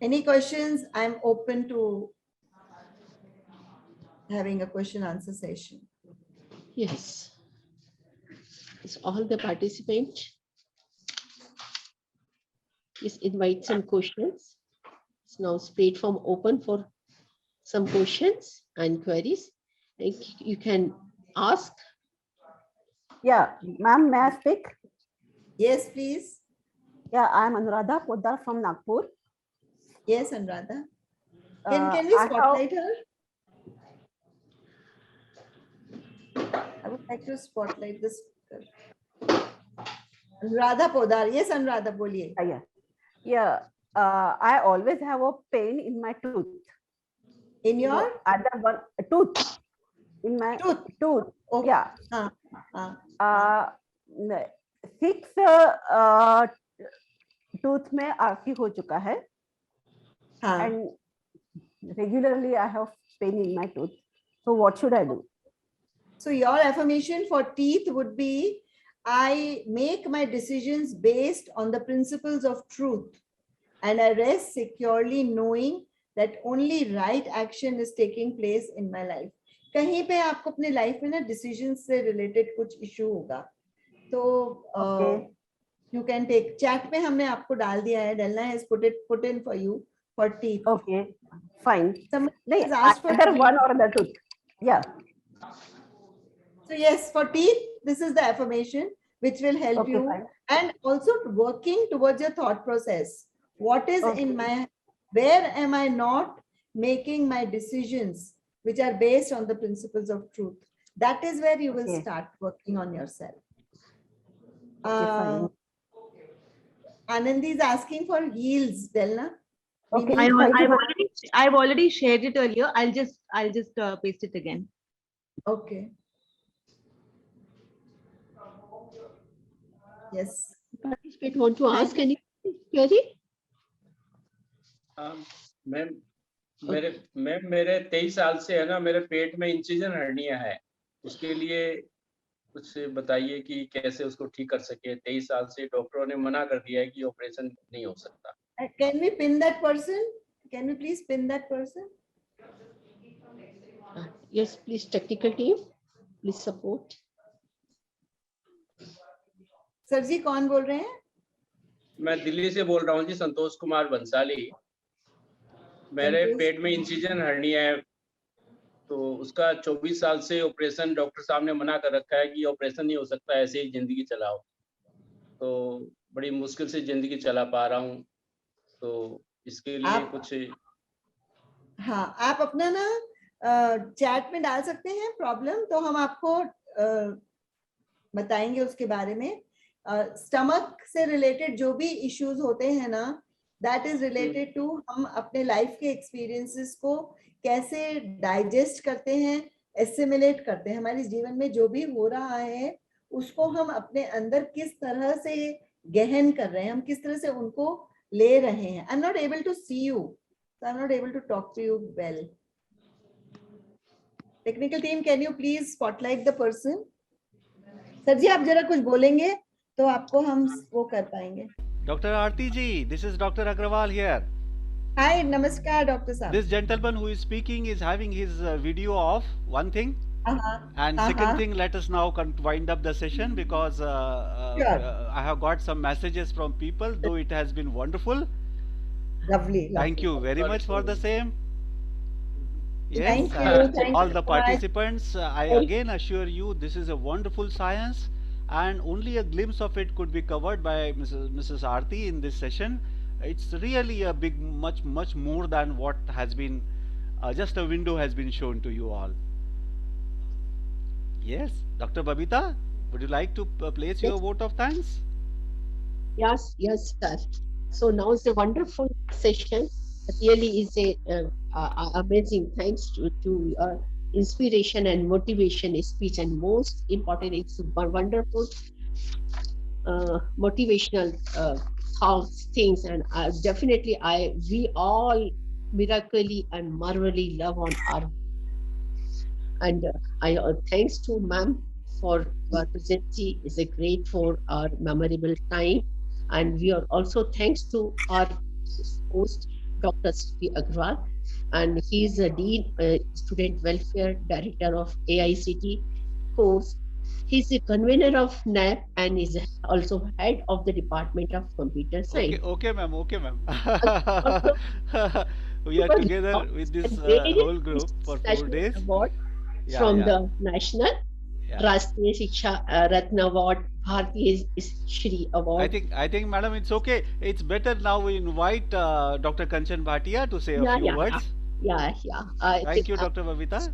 Speaker 1: Any questions? I'm open to having a question answer session.
Speaker 9: Yes. It's all the participants. Please invite some questions. It's now platform open for some questions and queries. You can ask.
Speaker 7: Yeah, ma'am, may I speak?
Speaker 1: Yes, please.
Speaker 7: Yeah, I'm Anuradha Poddar from Nagpur.
Speaker 1: Yes, Anuradha. Can we spotlight her? I would like to spotlight this. Anuradha Poddar. Yes, Anuradha, boliye.
Speaker 7: Yeah. I always have a pain in my tooth.
Speaker 1: In your
Speaker 7: other one tooth. In my tooth.
Speaker 1: Okay.
Speaker 7: Yeah. 6 tooth में आरती हो चुका है. And regularly I have pain in my tooth. So what should I do?
Speaker 1: So your affirmation for teeth would be, I make my decisions based on the principles of truth, and I rest securely knowing that only right action is taking place in my life. कहीं पे आपको अपने life में ना decision से related कुछ issue होगा, तो you can take chat में हमने आपको डाल दिया है. Delna has put in for you for teeth.
Speaker 7: Okay, fine.
Speaker 1: Somebody has asked for
Speaker 7: either one or the tooth. Yeah.
Speaker 1: So yes, for teeth, this is the affirmation which will help you.
Speaker 7: Fine.
Speaker 1: And also working towards your thought process. What is in my, where am I not making my decisions which are based on the principles of truth? That is where you will start working on yourself. Anandi is asking for heels, Delna.
Speaker 12: Okay, I've already shared it earlier. I'll just paste it again.
Speaker 1: Okay. Yes.
Speaker 9: Participant want to ask any query?
Speaker 14: Ma'am मेरे 23 साल से है ना, मेरे पेट में incision hernia है. उसके लिए कुछ बताइए कि कैसे उसको ठीक कर सके. 23 साल से डॉक्टरों ने मना कर दिया है कि ऑपरेशन नहीं हो सकता.
Speaker 1: Can we pin that person? Can we please pin that person?
Speaker 9: Yes, please, technical team, please support.
Speaker 1: Sir ji कौन बोल रहे हैं?
Speaker 14: मैं दिल्ली से बोल रहा हूँ जी, संतोष कुमार बंसाली. मेरे पेट में इंसिजन हर्निया है, तो उसका 24 साल से ऑपरेशन डॉक्टर साहब ने मना कर रखा है कि ऑपरेशन नहीं हो सकता, ऐसे ही जिंदगी चलाओ. तो बड़ी मुश्किल से जिंदगी चला पा रहा हूँ, तो इसके लिए कुछ.
Speaker 1: हाँ, आप अपना ना चैट में डाल सकते हैं प्रॉब्लम, तो हम आपको बताएंगे उसके बारे में. स्टमक से रिलेटेड जो भी इश्यूज होते हैं ना, दैट इज रिलेटेड टू हम अपने लाइफ के एक्सपीरियंसेस को कैसे डाइजेस्ट करते हैं, एसिमिलेट करते हैं. हमारे जीवन में जो भी हो रहा है उसको हम अपने अंदर किस तरह से गहन कर रहे हैं, हम किस तरह से उनको ले रहे हैं. I am not able to see you, so I'm not able to talk to you well. Technical team, can you please spotlight the person? Sir ji आप जरा कुछ बोलेंगे तो आपको हम वो कर पाएंगे.
Speaker 5: Dr. Aarti ji, this is Dr. Agrawal here.
Speaker 1: Hi, namaskar, Dr. Saab.
Speaker 5: This gentleman who is speaking is having his video off. One thing, And second thing, let us now wind up the session because
Speaker 1: Sure.
Speaker 5: I have got some messages from people, though it has been wonderful.
Speaker 1: Lovely.
Speaker 5: Thank you very much for the same. Yes,
Speaker 1: Thank you. Thank
Speaker 5: all
Speaker 1: you
Speaker 5: the
Speaker 1: so much.
Speaker 5: participants, I again assure you this is a wonderful science and only a glimpse of it could be covered by Mrs. Aarti in this session. It's really a big, much more than what has been, just a window has been shown to you all. Yes, Dr. Babita, would you like to place your vote of thanks?
Speaker 9: Yes, sir. So now it's a wonderful session. Really is a amazing. Thanks to your inspiration and motivation speech, and most important, it's a wonderful motivational thoughts, things, and definitely we all miraculously and marvelly love on our. And I thanks to ma'am for your presentation. Is a great for our memorable time, and we are also thanks to our host Dr. C. Agarwal, and he is a dean, student welfare director of AICT course. He's a convener of NAP and is also head of the Department of Computer Science.
Speaker 5: Okay, ma'am. Okay, ma'am. We are together with this whole group for 4 days.
Speaker 9: Award from the National Rashtriya Shiksha Ratna Award, Bharatiya Shri Award.
Speaker 5: I think, madam, it's okay. It's better now we invite Dr. Kanchan Bhatia to say a few words. Thank you, Dr. Babita.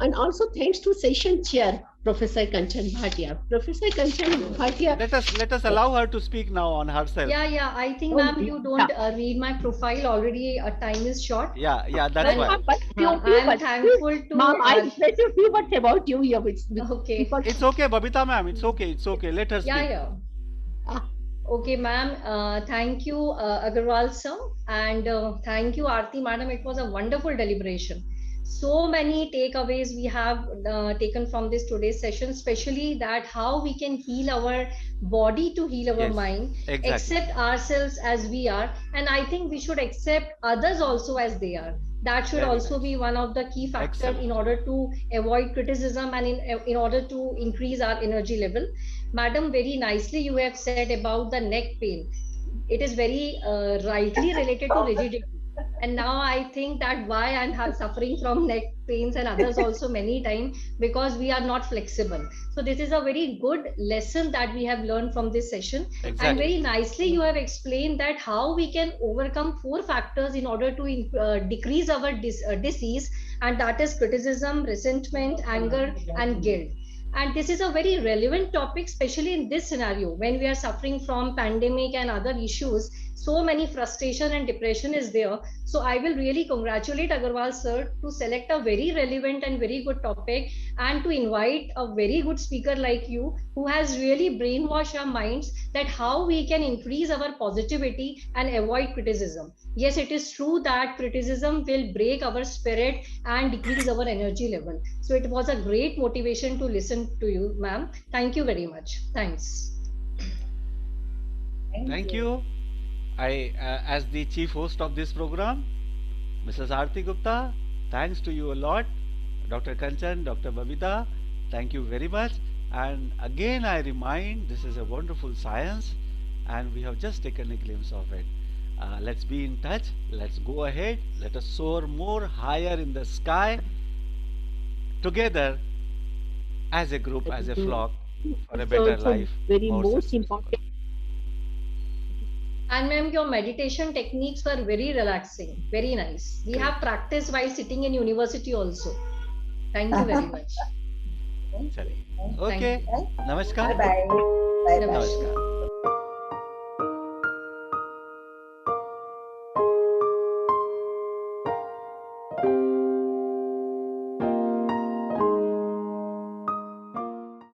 Speaker 9: And also thanks to session chair, Professor Kanchan Bhatia. Professor Kanchan Bhatia.
Speaker 5: Let us allow her to speak now on herself.
Speaker 10: Yeah. I think, ma'am, you don't read my profile already. Time is short.
Speaker 5: Yeah, that's why.
Speaker 10: I'm thankful to.
Speaker 9: Ma'am, I said a few words about you. Yeah,
Speaker 10: okay.
Speaker 5: It's okay, Babita, ma'am. It's okay. Let her speak.
Speaker 10: Yeah. Okay, ma'am. Thank you, Agarwal sir, and thank you, Aarti madam. It was a wonderful deliberation. So many takeaways we have taken from this today's session, especially that how we can heal our body to heal our mind, accept ourselves as we are, and I think we should accept others also as they are. That should also be one of the key factors in order to avoid criticism and in order to increase our energy level. Madam, very nicely you have said about the neck pain. It is very rightly related to rigidity. And now I think that why I'm suffering from neck pains and others also many times, because we are not flexible. So this is a very good lesson that we have learned from this session. And very nicely you have explained that how we can overcome 4 factors in order to decrease our disease, and that is criticism, resentment, anger, and guilt. And this is a very relevant topic, especially in this scenario when we are suffering from pandemic and other issues. So many frustration and depression is there. So I will really congratulate Agarwal sir to select a very relevant and very good topic, and to invite a very good speaker like you, who has really brainwashed our minds that how we can increase our positivity and avoid criticism. Yes, it is true that criticism will break our spirit and decrease our energy level. So it was a great motivation to listen to you, ma'am. Thank you very much. Thanks.
Speaker 5: Thank you. I, as the chief host of this program, Mrs. Aarti Gupta, thanks to you a lot. Dr. Kanchan, Dr. Babita, thank you very much. And again, I remind, this is a wonderful science, and we have just taken a glimpse of it. Let's be in touch. Let's go ahead. Let us soar more higher in the sky together as a group, as a flock, for a better life.
Speaker 9: Very most important.
Speaker 10: And ma'am, your meditation techniques were very relaxing, very nice. We have practiced while sitting in university also. Thank you very much.
Speaker 5: Okay. Namaskar.
Speaker 1: Bye-bye.
Speaker 10: Namaskar.